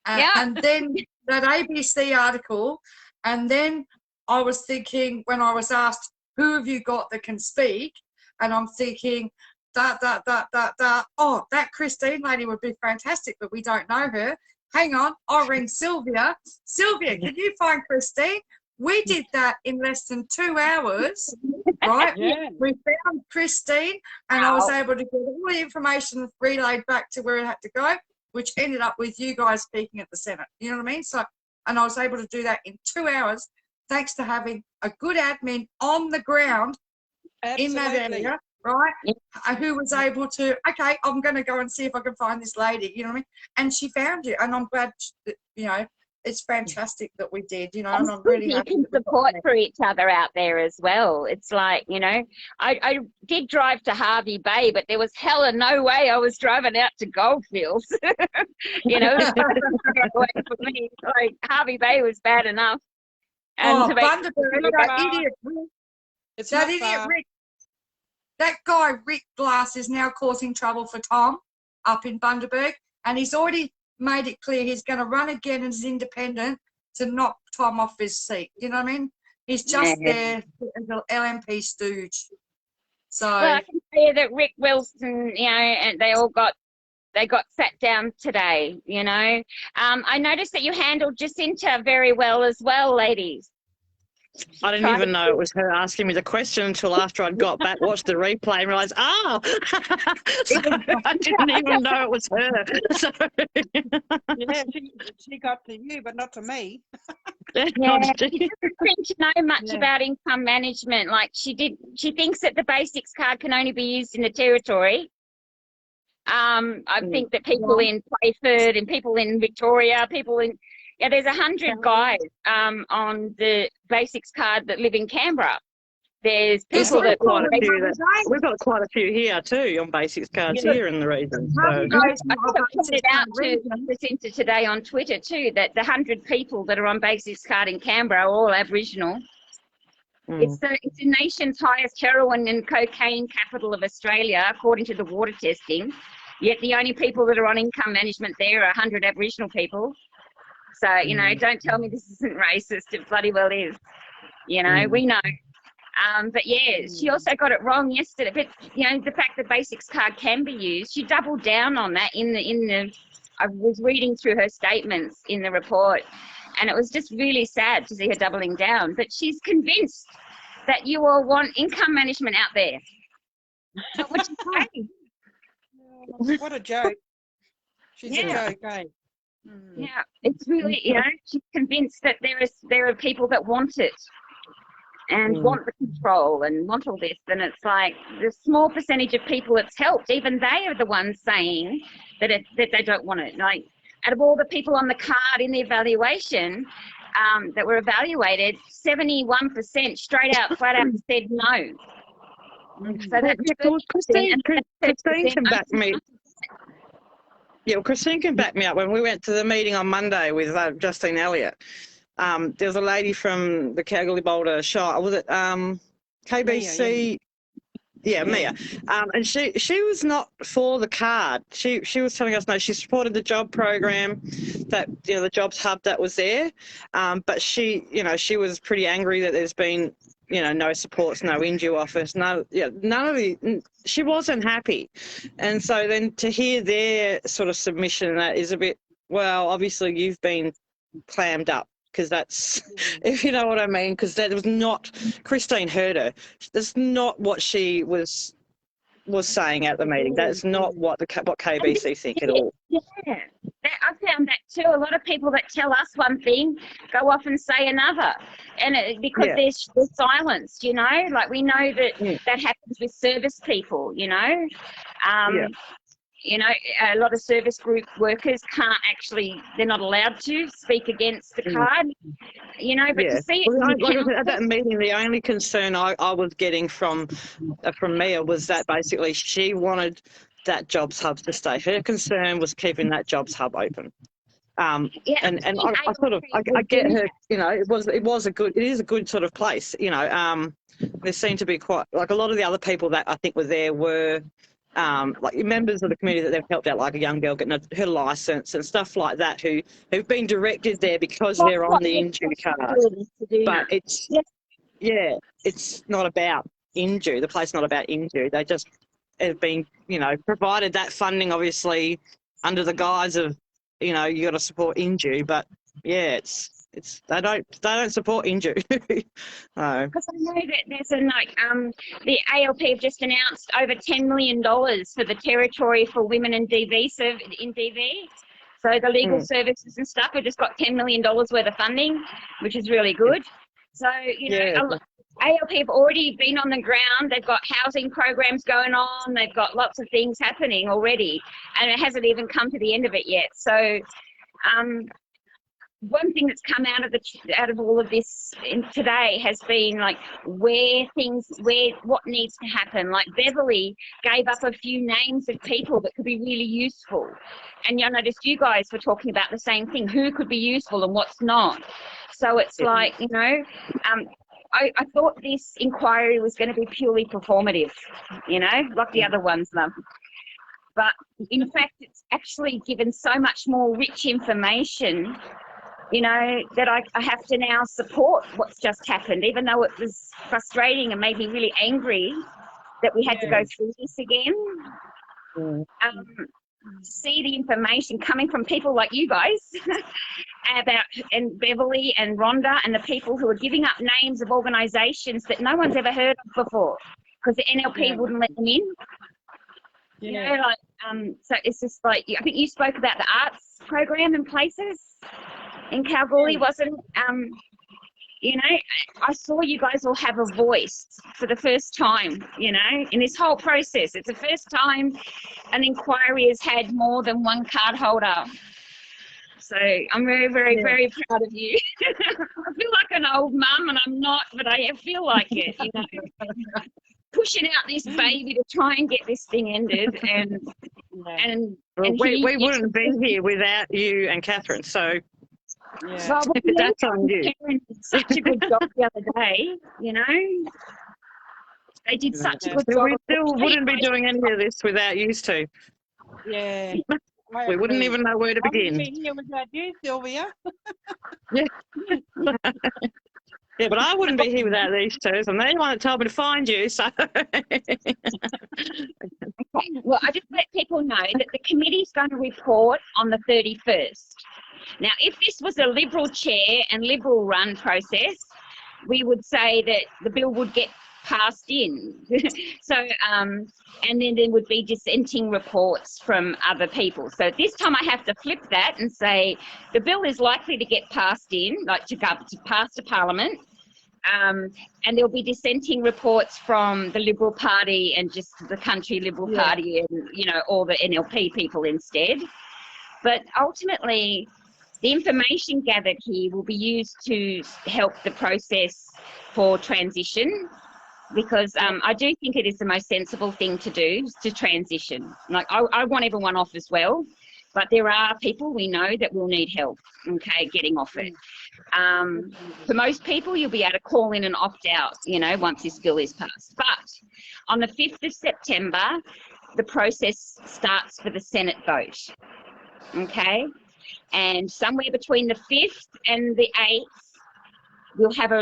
And then that ABC article, and then I was thinking, when I was asked, who have you got that can speak? And I'm thinking, oh, that Christine lady would be fantastic, but we don't know her. Hang on, I'll ring Sylvia. Sylvia, can you find Christine? We did that in less than 2 hours, right? We found Christine, and I was able to get all the information relayed back to where it had to go, which ended up with you guys speaking at the Senate. You know what I mean? So, and I was able to do that in 2 hours, thanks to having a good admin on the ground in that area, right? Who was able to, okay, I'm going to go and see if I can find this lady, you know what I mean? And she found you, and I'm glad that, it's fantastic that we did, and I'm really happy. You can support for each other out there as well. It's like, I did drive to Harvey Bay, but there was hella no way I was driving out to Goldfields. For me, like Harvey Bay was bad enough. And Bundaberg, that idiot Rick, that guy Rick Glass is now causing trouble for Tom up in Bundaberg, and he's already made it clear he's going to run again as independent to knock Tom off his seat. You know what I mean? He's just there as an LMP stooge. So I can tell you that Rick Wilson, and they got sat down today, I noticed that you handled Jacinta very well as well, ladies. I didn't even know it was her asking me the question until after I'd got back, watched the replay and realised, so I didn't even know it was her. So, Yeah, she got to you, but not to me. Yeah, she doesn't seem to know much about income management. Like she thinks that the basics card can only be used in the territory. I think that people in Playford and people in Victoria, there's 100 guys on the basics card that live in Canberra. There's people we've got quite a few here too on basics cards here in the region. So. I pointed out to the centre today on Twitter too that the 100 people that are on basics card in Canberra are all Aboriginal. It's the nation's highest heroin and cocaine capital of Australia, according to the water testing. Yet the only people that are on income management there are 100 Aboriginal people. So, don't tell me this isn't racist. It bloody well is. We know. But yeah, she also got it wrong yesterday. But, the fact that basics card can be used, she doubled down on that I was reading through her statements in the report, and it was just really sad to see her doubling down. But she's convinced that you all want income management out there. But what you say? What a joke. She's a joke, eh? Yeah, it's really, she's convinced that there are people that want it and want the control and want all this. And it's like the small percentage of people it's helped, even they are the ones saying that they don't want it. Like, out of all the people on the card in the evaluation that were evaluated, 71% straight out, flat out said no. So that's Christine can back me. Yeah, well, Christine can back me up. When we went to the meeting on Monday with Justine Elliott, there was a lady from the Kalgoorlie Boulder Shire. Was it KBC? Mia. And she was not for the card. She was telling us no. She supported the job program, that the jobs hub that was there. But she was pretty angry that there's been no supports, no Inju office, none of the. She wasn't happy, and so then to hear their sort of submission, that is a bit, well, obviously you've been clammed up, because that's, if you know what I mean, because that was not, Christine heard her. That's not what she was saying at the meeting. That's not what KBC think at all. Yeah, I found that too. A lot of people that tell us one thing go off and say another, and because they're silenced, like we know that happens with service people, a lot of service group workers can't actually, they're not allowed to speak against the card, but to see it. At that meeting, the only concern I was getting from Mia was that basically she wanted that jobs hub to stay. Her concern was keeping that jobs hub open. And I get her, it is a good sort of place, there seemed to be quite, like a lot of the other people that I think were there were, like members of the community that they've helped out, like a young girl getting her licence and stuff like that, who've been directed there because they're on the Inju card. But it's not about Inju. The place's not about Inju. They just have been, provided that funding, obviously, under the guise of, you got to support Inju. But it's they don't support Inju. No. Because I know that there's the ALP have just announced over $10 million for the territory for women in DV. So the legal services and stuff, we've just got $10 million worth of funding, which is really good. So, ALP have already been on the ground. They've got housing programs going on. They've got lots of things happening already, and it hasn't even come to the end of it yet. So, one thing that's come out of all of this today has been like what needs to happen. Like Beverly gave up a few names of people that could be really useful, and I noticed you guys were talking about the same thing: who could be useful and what's not. So it's like I thought this inquiry was going to be purely performative, like the other ones, love. But in fact, it's actually given so much more rich information, that I have to now support what's just happened, even though it was frustrating and made me really angry that we had to go through this again. see the information coming from people like you guys about, and Beverly and Rhonda and the people who are giving up names of organisations that no one's ever heard of before because the NLP wouldn't let them in. You know, like, so it's just like, I think you spoke about the arts program in places in Kalgoorlie, wasn't you know, I saw you guys all have a voice for the first time, you know, in this whole process. It's the first time an inquiry has had more than one card holder. So I'm very, very, very proud of you. I feel like an old mum, and I'm not, but I feel like it, you know. Pushing out this baby to try and get this thing ended, and we wouldn't be here without you and Catherine, so well, that's on you. Karen did such a good job the other day, you know. They did such a good job. We still wouldn't be doing any of this without you two. Yeah. We wouldn't even know where to begin. I wouldn't be here without you, Sylvia. Yeah, but I wouldn't be here without these two, and they're the one that told me to find you, so... Well, I just let people know that the committee's going to report on the 31st. Now, if this was a Liberal chair and Liberal run process, we would say that the bill would get passed in. So, and then there would be dissenting reports from other people. So this time I have to flip that and say the bill is likely to get passed in, like to pass to Parliament, and there'll be dissenting reports from the Liberal Party and just the country Liberal Party and, you know, all the NLP people instead. But ultimately, the information gathered here will be used to help the process for transition, because I do think it is the most sensible thing to do, to transition. Like, I want everyone off as well, but there are people we know that will need help, okay, getting off it. For most people, you'll be able to call in and opt out, you know, once this bill is passed. But on the 5th of September, the process starts for the Senate vote, okay? And somewhere between the 5th and the 8th, we'll have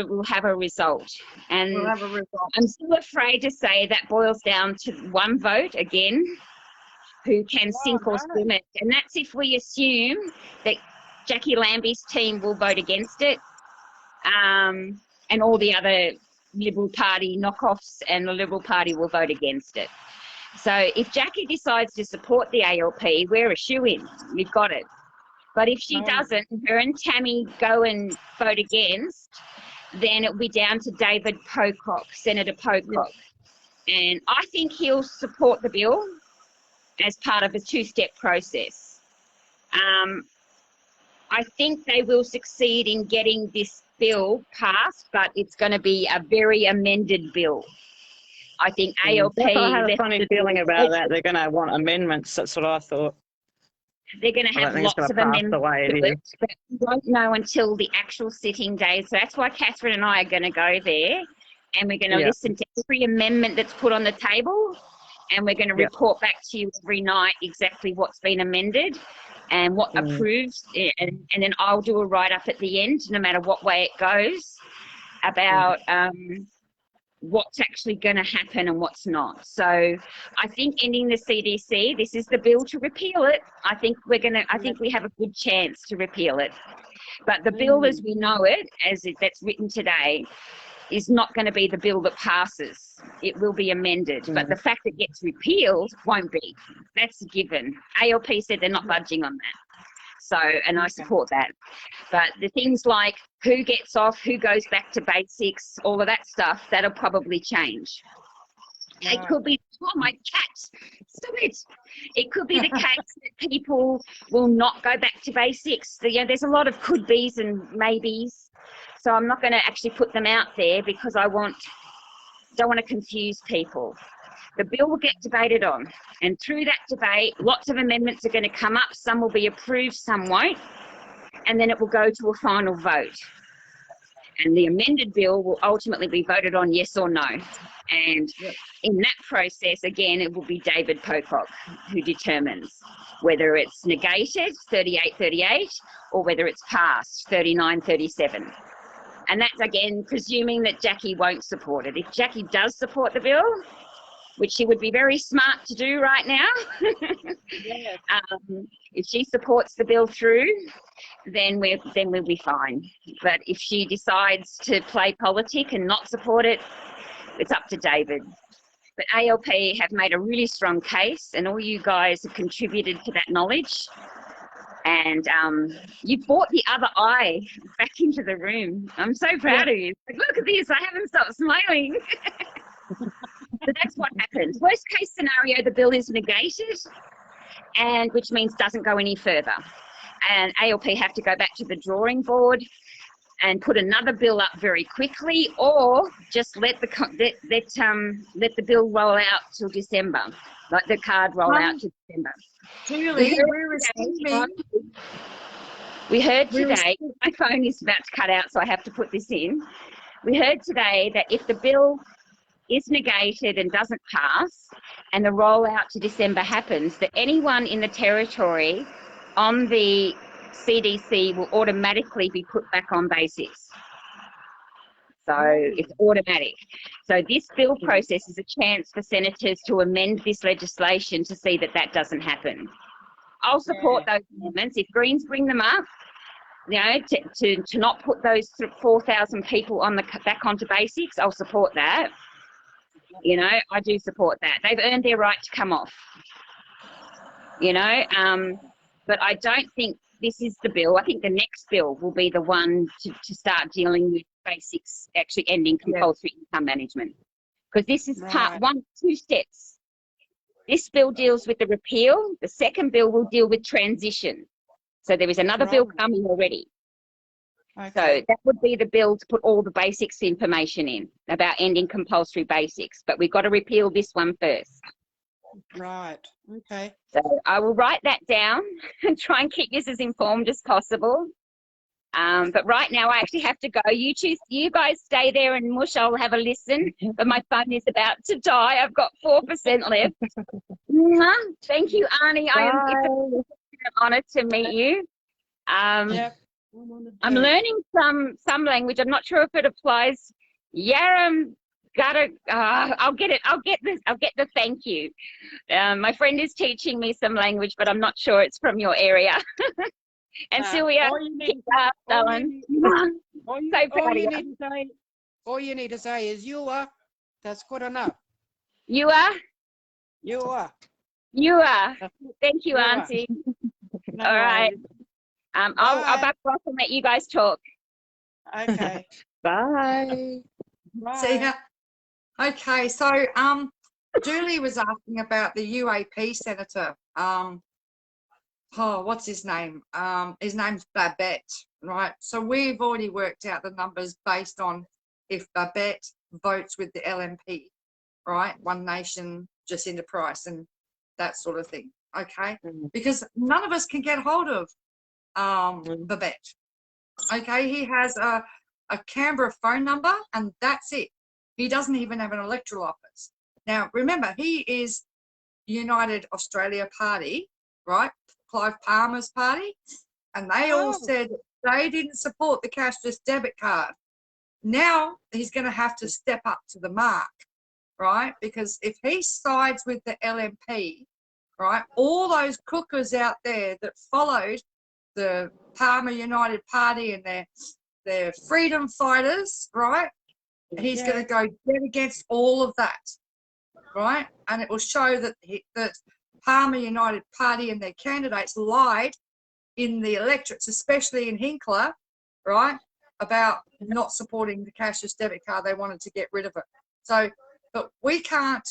a result. And I'm still afraid to say that boils down to one vote again, who can sink or swim it. And that's if we assume that Jackie Lambie's team will vote against it, and all the other Liberal Party knockoffs and the Liberal Party will vote against it. So if Jackie decides to support the ALP, we're a shoo-in. We've got it. But if she doesn't, her and Tammy go and vote against, then it'll be down to David Pocock, Senator Pocock. And I think he'll support the bill as part of a two-step process. I think they will succeed in getting this bill passed, but it's going to be a very amended bill. I think ALP... I have a funny feeling about that. They're going to want amendments. That's what I thought. They're going to have lots of amendments, but we won't know until the actual sitting day. So that's why Catherine and I are going to go there, and we're going to listen to every amendment that's put on the table, and we're going to report back to you every night exactly what's been amended and what approved, and then I'll do a write-up at the end, no matter what way it goes, about what's actually going to happen and what's not. So I think ending the CDC, this is the bill to repeal it. I think we have a good chance to repeal it. But the bill as we know it, that's written today, is not going to be the bill that passes. It will be amended. But the fact it gets repealed won't be. That's a given. ALP said they're not budging on that. So, and I support that. But the things like who gets off, who goes back to basics, all of that stuff, that'll probably change. It could be, oh, my cat, stop it. It could be the case that people will not go back to basics. You know, there's a lot of could be's and maybes. So I'm not going to actually put them out there because I don't want to confuse people. The bill will get debated on, and through that debate, lots of amendments are going to come up. Some will be approved, some won't, and then it will go to a final vote. And the amended bill will ultimately be voted on yes or no. And in that process, again, it will be David Pocock who determines whether it's negated, 38-38, or whether it's passed, 39-37. And that's, again, presuming that Jackie won't support it. If Jackie does support the bill, which she would be very smart to do right now. Yes. If she supports the bill through, then we'll be fine. But if she decides to play politic and not support it, it's up to David. But ALP have made a really strong case, and all you guys have contributed to that knowledge. And you brought the other eye back into the room. I'm so proud of you. Like, look at this, I haven't stopped smiling. So that's what happens. Worst case scenario, the bill is negated, and which means doesn't go any further. And ALP have to go back to the drawing board and put another bill up very quickly, or just let the bill roll out till December, like the card roll out to December. Julie, we're assuming. We heard today, my phone is about to cut out, so I have to put this in. We heard today that if the bill is negated and doesn't pass, and the rollout to December happens, that anyone in the territory on the CDC will automatically be put back on basics. So it's automatic. So this bill process is a chance for senators to amend this legislation to see that that doesn't happen. I'll support those amendments. If Greens bring them up, you know, to not put those 4,000 people on back onto basics, I'll support that. You know, I do support that. They've earned their right to come off. You know, but I don't think this is the bill. I think the next bill will be the one to start dealing with basics, actually ending compulsory income management. Because this is part 2 steps. This bill deals with the repeal. The second bill will deal with transition. So there is another bill coming already. Okay. So that would be the bill to put all the basics information in about ending compulsory basics. But we've got to repeal this one first. Right. Okay. So I will write that down and try and keep this as informed as possible. But right now I actually have to go. You guys stay there and mush. I'll have a listen. But my phone is about to die. I've got 4% left. Thank you, Arnie. It's an honour to meet you. I'm learning some language. I'm not sure if it applies. Yaram gotta. I'll get it. I'll get the thank you. My friend is teaching me some language, but I'm not sure it's from your area. And Sylvia, all you need to say is you are. That's good enough. You are. You are. You are. Thank you, Auntie. No all right. worries. I'll back off and let you guys talk. Okay. Bye. Bye. See ya. Okay, so Julie was asking about the UAP senator. What's his name? His name's Babette, right? So we've already worked out the numbers based on if Babette votes with the LNP, right? One Nation, Jacinta Price, and that sort of thing. Okay, because none of us can get hold of Babette. Okay, he has a Canberra phone number, and that's it. He doesn't even have an electoral office. Now, remember, he is United Australia Party, right? Clive Palmer's party, and they all said they didn't support the cashless debit card. Now he's going to have to step up to the mark, right? Because if he sides with the LNP, right, all those cookers out there that followed the Palmer United Party and their freedom fighters, right, he's going to go dead against all of that, right? And it will show that that Palmer United Party and their candidates lied in the electorates, especially in Hinkler, right, about not supporting the cashless debit card. They wanted to get rid of it. So, but we can't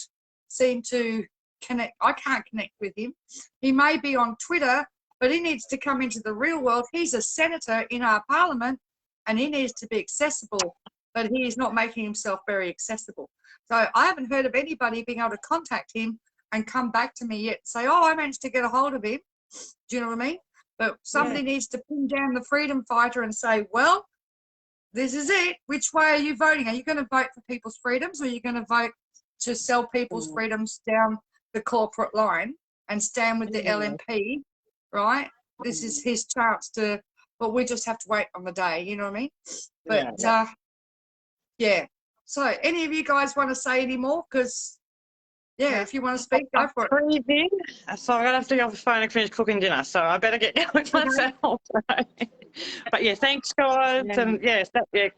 seem to connect. I can't connect with him. He may be on Twitter, but he needs to come into the real world. He's a senator in our parliament, and he needs to be accessible, but he is not making himself very accessible. So I haven't heard of anybody being able to contact him and come back to me yet and say, oh, I managed to get a hold of him. Do you know what I mean? But somebody needs to pin down the freedom fighter and say, well, this is it. Which way are you voting? Are you going to vote for people's freedoms, or are you going to vote to sell people's freedoms down the corporate line and stand with the LNP, right? This is his chance to, but we just have to wait on the day, you know what I mean? But, yeah. So any of you guys want to say any more? Because, Yeah, if you want to speak, go for it. Freezing, so I'm gonna have to get off the phone and finish cooking dinner. So I better get going myself. But yeah, thanks guys, and yes,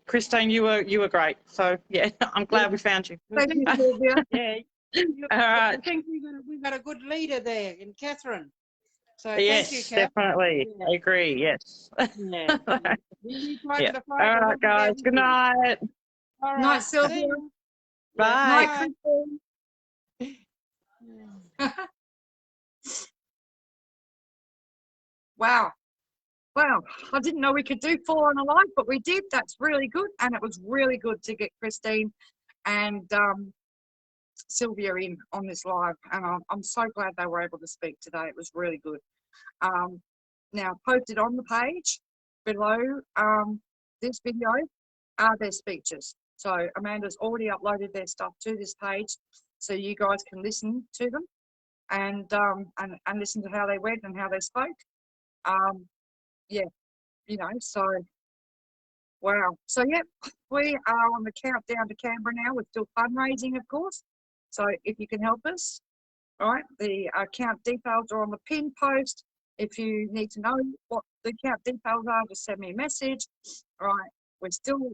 Christine, you were great. So yeah, I'm glad we found you. Thank you, Sylvia. Yeah. All right. I think we've got a good leader there in Catherine. So Yes, thank you, Kath. definitely. Yeah. I agree. Yes. Yeah. You try Yeah. to All fight a right, little guys. bit. Good night. All right. Night, Sylvia. See you. Bye. Yeah, Night, bye. Christine. Wow. Wow. I didn't know we could do 4 on a live, but we did. That's really good. And it was really good to get Christine and Sylvia in on this live. And I'm so glad they were able to speak today. It was really good. Now, posted on the page below this video are their speeches. So Amanda's already uploaded their stuff to this page, so you guys can listen to them and listen to how they went and how they spoke. Yeah, you know, so wow. So yeah, we are on the countdown to Canberra now. We're still fundraising, of course. So if you can help us, right, the account details are on the pin post. If you need to know what the account details are, just send me a message. Right, we're still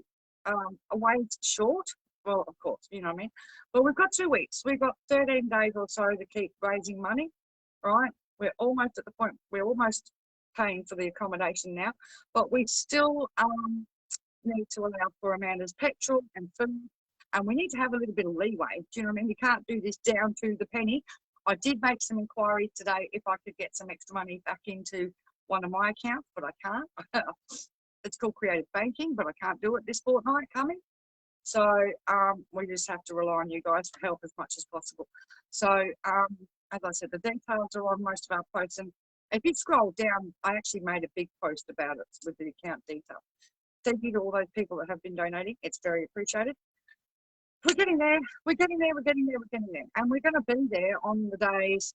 a ways short. Well, of course, you know what I mean. But we've got 2 weeks. We've got 13 days or so to keep raising money. Right, we're almost at the point. We're almost paying for the accommodation now, but we still need to allow for Amanda's petrol and food, and we need to have a little bit of leeway. Do you know what I mean? We can't do this down to the penny. I did make some inquiries today if I could get some extra money back into one of my accounts, but I can't. It's called creative banking, but I can't do it this fortnight coming. So we just have to rely on you guys for help as much as possible. So as I said, the details are on most of our posts, and if you scroll down, I actually made a big post about it with the account detail. Thank you to all those people that have been donating. It's very appreciated. We're getting there. We're getting there. We're getting there. We're getting there. And we're going to be there on the days.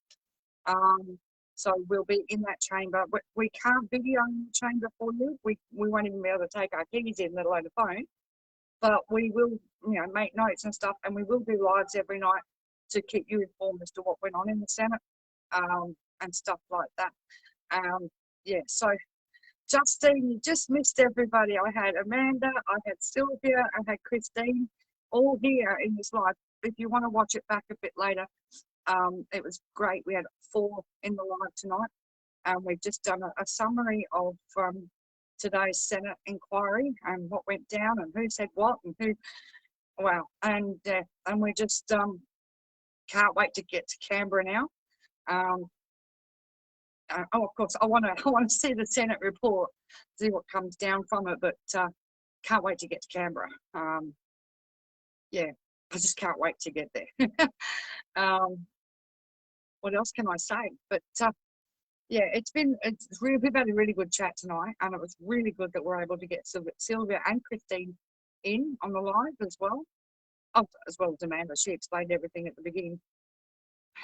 So we'll be in that chamber. We can't video in the chamber for you. We won't even be able to take our keys in, let alone a phone. But we will, you know, make notes and stuff, and we will do lives every night to keep you informed as to what went on in the Senate and stuff like that. Yeah. So. Justine, you just missed everybody. I had Amanda, I had Sylvia, I had Christine, all here in this live. If you want to watch it back a bit later, it was great. We had 4 in the live tonight, and we've just done a summary of today's Senate inquiry and what went down and who said what and who. Wow, and we just can't wait to get to Canberra now. Oh, of course, I want to see the Senate report, see what comes down from it, but can't wait to get to Canberra. Yeah, I just can't wait to get there. What else can I say? But yeah, we've had a really good chat tonight, and it was really good that we're able to get Sylvia and Christine in on the live as well as Amanda. She explained everything at the beginning.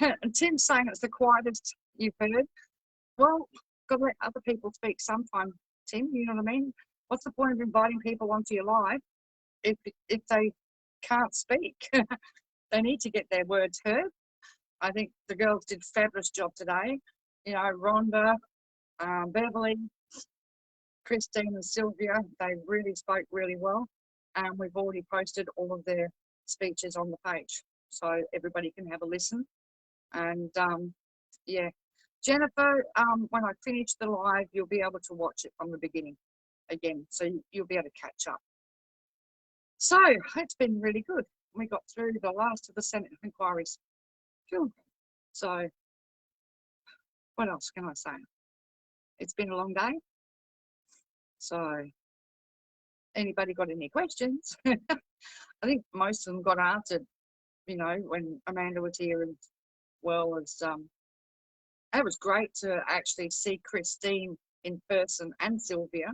And Tim's saying it's the quietest you've heard. Well, got to let other people speak sometime, Tim, you know what I mean? What's the point of inviting people onto your live if they can't speak? They need to get their words heard. I think the girls did a fabulous job today. You know, Rhonda, Beverly, Christine and Sylvia, they really spoke really well. And we've already posted all of their speeches on the page, so everybody can have a listen. And yeah. Jennifer, when I finish the live, you'll be able to watch it from the beginning again, so you'll be able to catch up. So it's been really good. We got through the last of the Senate inquiries. So what else can I say? It's been a long day. So anybody got any questions? I think most of them got answered, you know, when Amanda was here, as well as it was great to actually see Christine in person and Sylvia.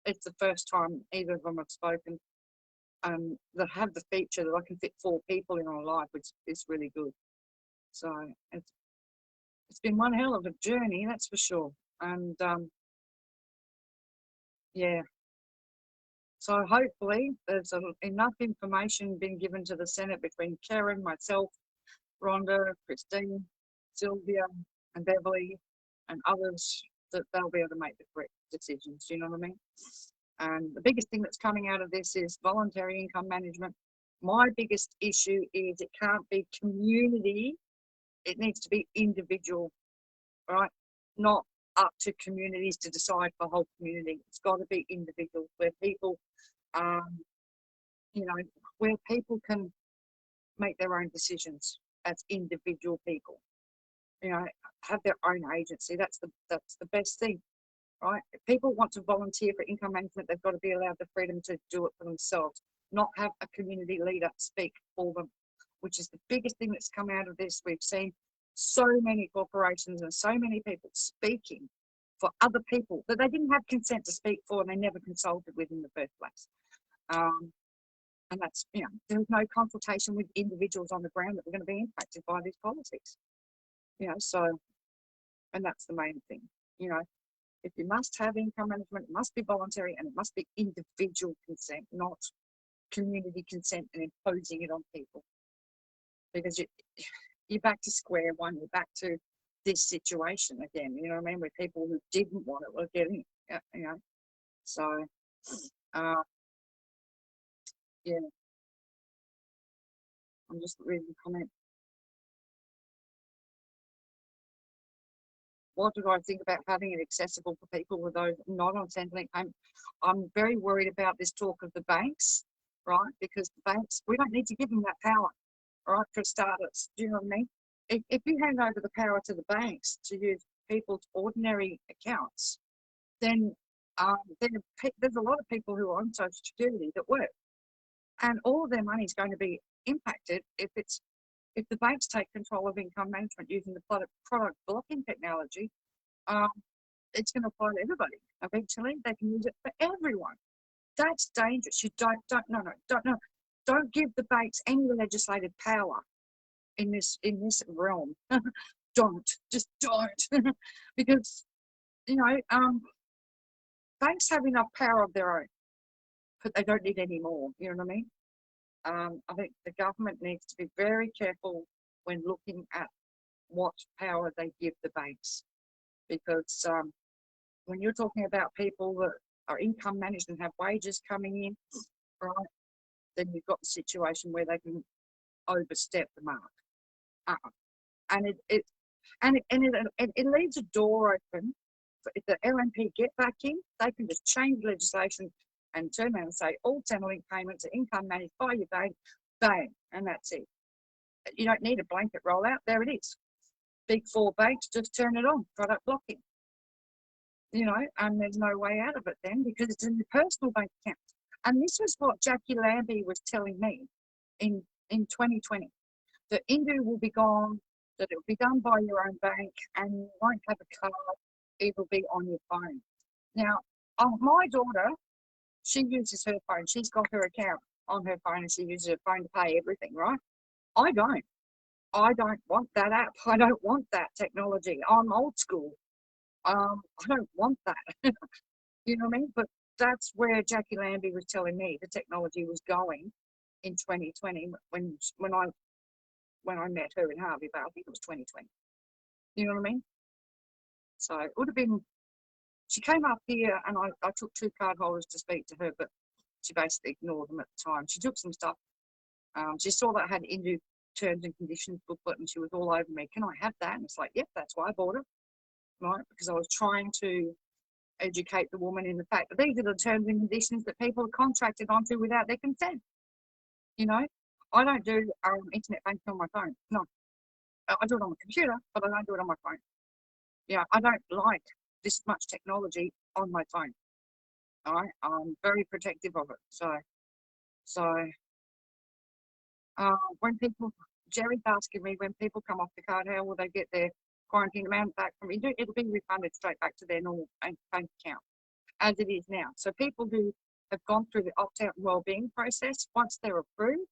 It's the first time either of them have spoken. That have the feature that I can fit 4 people in on live, which is really good. So it's been one hell of a journey, that's for sure. And yeah. So hopefully there's enough information being given to the Senate between Karen, myself, Rhonda, Christine, Sylvia, and Beverly, and others, that they'll be able to make the correct decisions. Do you know what I mean? And the biggest thing that's coming out of this is voluntary income management. My biggest issue is it can't be community. It needs to be individual, right? Not up to communities to decide for the whole community. It's got to be individual, where people, you know, where people can make their own decisions as individual people. You know, have their own agency. That's the best thing, right? If people want to volunteer for income management, they've got to be allowed the freedom to do it for themselves, not have a community leader speak for them, which is the biggest thing that's come out of this. We've seen so many corporations and so many people speaking for other people that they didn't have consent to speak for and they never consulted with in the first place. And that's, you know, there was no consultation with individuals on the ground that were going to be impacted by these policies. You know, so, and that's the main thing. You know, if you must have income management, it must be voluntary and it must be individual consent, not community consent and imposing it on people. Because you're back to square one, you're back to this situation again, you know what I mean, where people who didn't want it were getting it, you know. So, yeah, I'm just reading the comment. What do I think about having it accessible for people with those not on Centrelink payment? I'm very worried about this talk of the banks, right? Because the banks, we don't need to give them that power, right, for starters. Do you know what I mean? If you hand over the power to the banks to use people's ordinary accounts, then there's a lot of people who are on Social Security that work, and all of their money is going to be impacted if the banks take control of income management using the product blocking technology. It's going to apply to everybody. Eventually, they can use it for everyone. That's dangerous. You don't give the banks any legislated power in this realm. Just don't, because you know banks have enough power of their own, but they don't need any more. You know what I mean? I think the government needs to be very careful when looking at what power they give the banks, because when you're talking about people that are income managed and have wages coming in, right, then you've got the situation where they can overstep the mark, and it leaves a door open for, if the LNP get back in, they can just change legislation and turn around and say all Centrelink payments are income managed by your bank, bang, and that's it. You don't need a blanket rollout. There it is. Big four banks just turn it on, product blocking. You know, and there's no way out of it then, because it's in your personal bank account. And this was what Jackie Lambie was telling me in 2020, that Indu will be gone, that it will be done by your own bank, and you won't have a card, it will be on your phone. Now, my daughter, she uses her phone. She's got her account on her phone and she uses her phone to pay everything, right? I don't want that app. I don't want that technology. I'm old school. I don't want that. You know what I mean? But that's where Jackie Lambie was telling me the technology was going in 2020 when I met her in Harvey Vale. I think it was 2020. You know what I mean? So it would have been, she came up here and I took 2 card holders to speak to her, but she basically ignored them at the time. She took some stuff. She saw that I had Indu terms and conditions booklet and she was all over me. Can I have that? And it's like, yep, that's why I bought it, right? Because I was trying to educate the woman in the fact that these are the terms and conditions that people are contracted onto without their consent. You know, I don't do internet banking on my phone. No, I do it on the computer, but I don't do it on my phone. Yeah, I don't like this much technology on my phone. All right, I'm very protective of it. So when people, Jerry's asking me, when people come off the card, how will they get their quarantine amount back from Indu? It'll be refunded straight back to their normal bank account, as it is now. So people who have gone through the opt-out and wellbeing process, once they're approved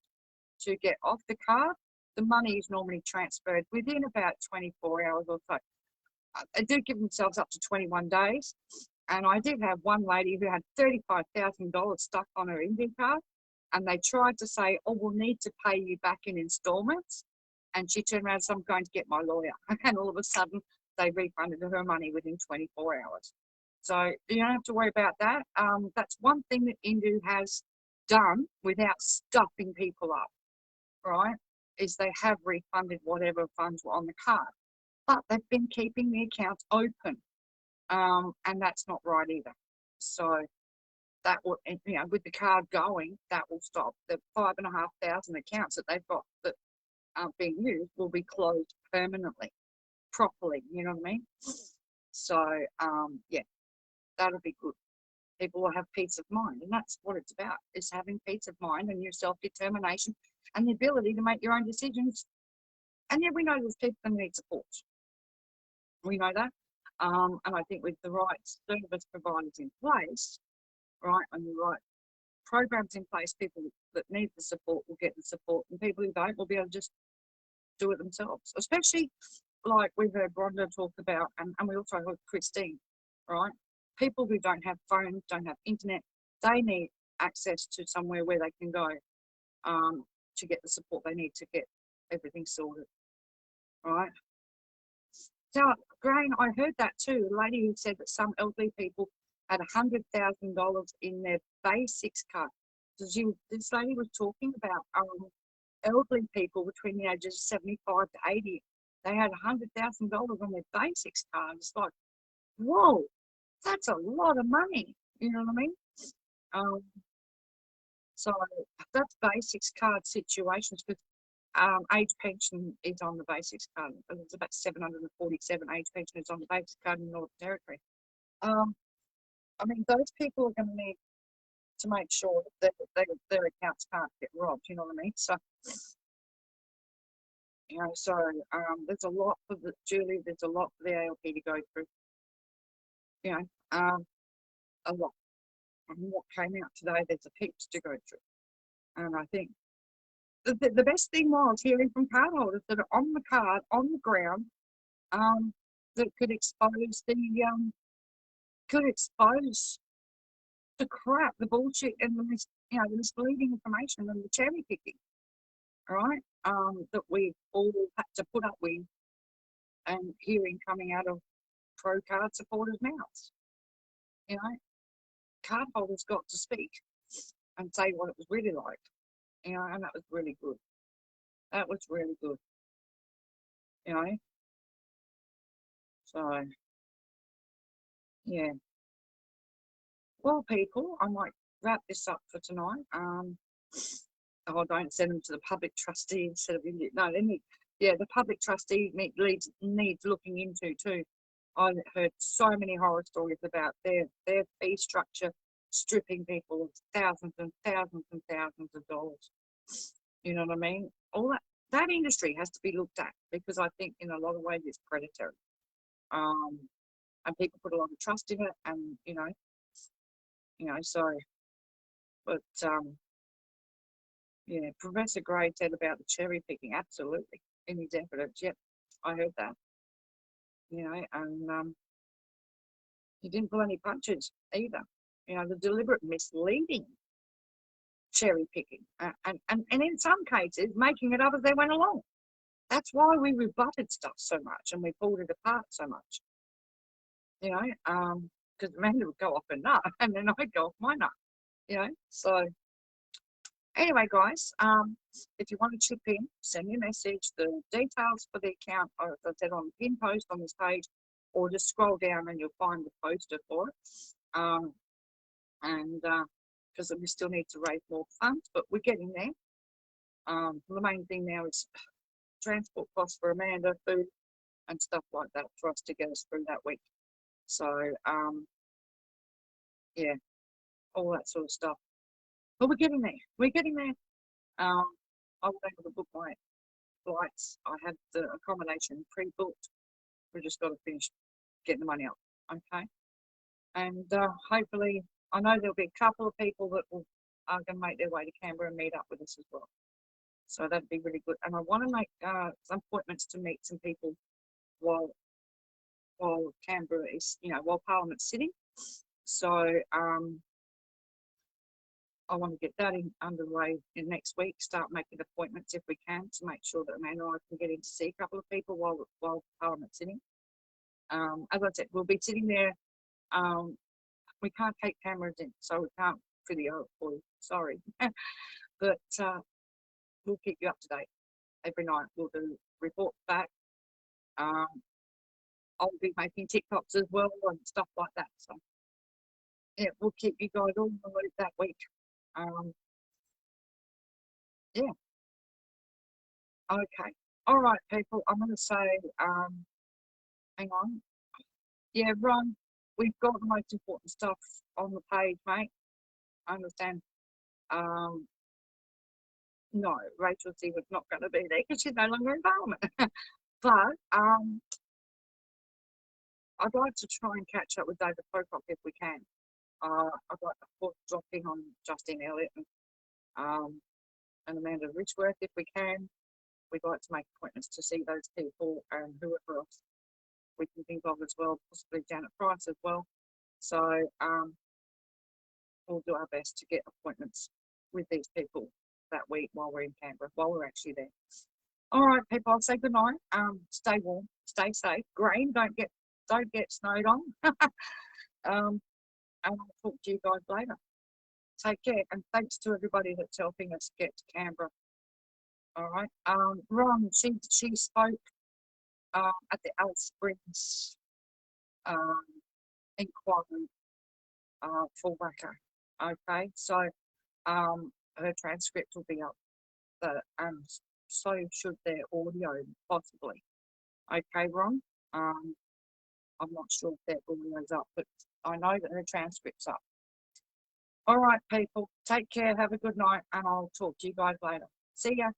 to get off the card, the money is normally transferred within about 24 hours or so. They do give themselves up to 21 days. And I did have one lady who had $35,000 stuck on her Indu card, and they tried to say, oh, we'll need to pay you back in installments. And she turned around and said, I'm going to get my lawyer. And all of a sudden, they refunded her money within 24 hours. So you don't have to worry about that. That's one thing that Indu has done without stuffing people up, right, is they have refunded whatever funds were on the card. But they've been keeping the accounts open, and that's not right either. So that will, with the card going, that will stop. The 5,500 accounts that they've got that aren't being used will be closed permanently, properly, you know what I mean? So, yeah, that'll be good. People will have peace of mind, and that's what it's about, is having peace of mind and your self-determination and the ability to make your own decisions. And yeah, we know there's people that need support. We know that. And I think with the right service providers in place, right, and the right programs in place, people that need the support will get the support, and people who don't will be able to just do it themselves. Especially like we've heard Rhonda talk about, and we also heard Christine, right? People who don't have phones, don't have internet, they need access to somewhere where they can go to get the support they need to get everything sorted, right? So, Grain, I heard that too. A lady who said that some elderly people had $100,000 in their basics card. This lady was talking about elderly people between the ages of 75 to 80. They had $100,000 on their basics card. It's like, whoa, that's a lot of money. You know what I mean? So that's basics card situations, because age pension is on the basics card. It's about 747 age pension is on the basics card in Northern Territory. I mean, those people are going to need to make sure that their accounts can't get robbed. You know what I mean? So, there's a lot for Julie. There's a lot for the ALP to go through. A lot. And what came out today, there's a heaps to go through. And I think the best thing was hearing from cardholders that are on the card, on the ground, that could expose the crap, the bullshit, and the misleading information and the cherry picking, right? That we all had to put up with, and hearing coming out of pro-card supporters' mouths. Cardholders got to speak and say what it was really like, and that was really good. That was really good, So, yeah. Well, people, I might wrap this up for tonight. Don't send them to the public trustee instead of the public trustee needs looking into too. I heard so many horror stories about their fee structure stripping people of thousands and thousands and thousands of dollars. You know what I mean? All that industry has to be looked at, because I think in a lot of ways it's predatory. And people put a lot of trust in it, and so, but yeah, Professor Gray said about the cherry picking, absolutely, in his evidence. Yep, I heard that. And he didn't pull any punches either. The deliberate misleading cherry picking, and in some cases making it up as they went along. That's why we rebutted stuff so much and we pulled it apart so much. Because Amanda would go off a nut and then I'd go off my nut. So anyway, guys, if you want to chip in, send me a message. The details for the account are, as I said, on the pin post on this page, or just scroll down and you'll find the poster for it. Because we still need to raise more funds, but we're getting there. The main thing now is transport costs for Amanda, food, and stuff like that for us to get us through that week. So, yeah, all that sort of stuff. But we're getting there. We're getting there. I was able to book my flights. I had the accommodation pre-booked. We just got to finish getting the money up, okay? And hopefully, I know there'll be a couple of people that are going to make their way to Canberra and meet up with us as well. So that'd be really good. And I want to make some appointments to meet some people while Canberra is, while Parliament's sitting. So I want to get that underway in next week, start making appointments if we can to make sure that Amanda and I can get in to see a couple of people while Parliament's sitting. As I said, we'll be sitting there. We can't take cameras in, so we can't video it for you, sorry. But we'll keep you up to date. Every night we'll do reports back. I'll be making TikToks as well and stuff like that. So yeah, we'll keep you guys all in the loop that week. Yeah. Okay. All right, people. I'm going to say, hang on. Yeah, Ron, we've got the most important stuff on the page, mate. I understand. No, Rachel C was not going to be there because she's no longer in Parliament. But I'd like to try and catch up with David Pocock if we can. I'd like to drop in on Justine Elliott and Amanda Richworth if we can. We'd like to make appointments to see those people and whoever else we can think of as well, possibly Janet Price as well. So we'll do our best to get appointments with these people that week while we're in Canberra, while we're actually there. All right, people, I'll say good night. Stay warm, stay safe. Green, don't get snowed on. And I'll talk to you guys later. Take care, and thanks to everybody that's helping us get to Canberra. All right. Ron, she spoke at the Alice Springs inquiry for WACA. Okay, so her transcript will be up, and so should their audio possibly. Okay, Ron. I'm not sure if their audio's up, but I know that her transcript's up. All right, people, take care, have a good night, and I'll talk to you guys later. See ya.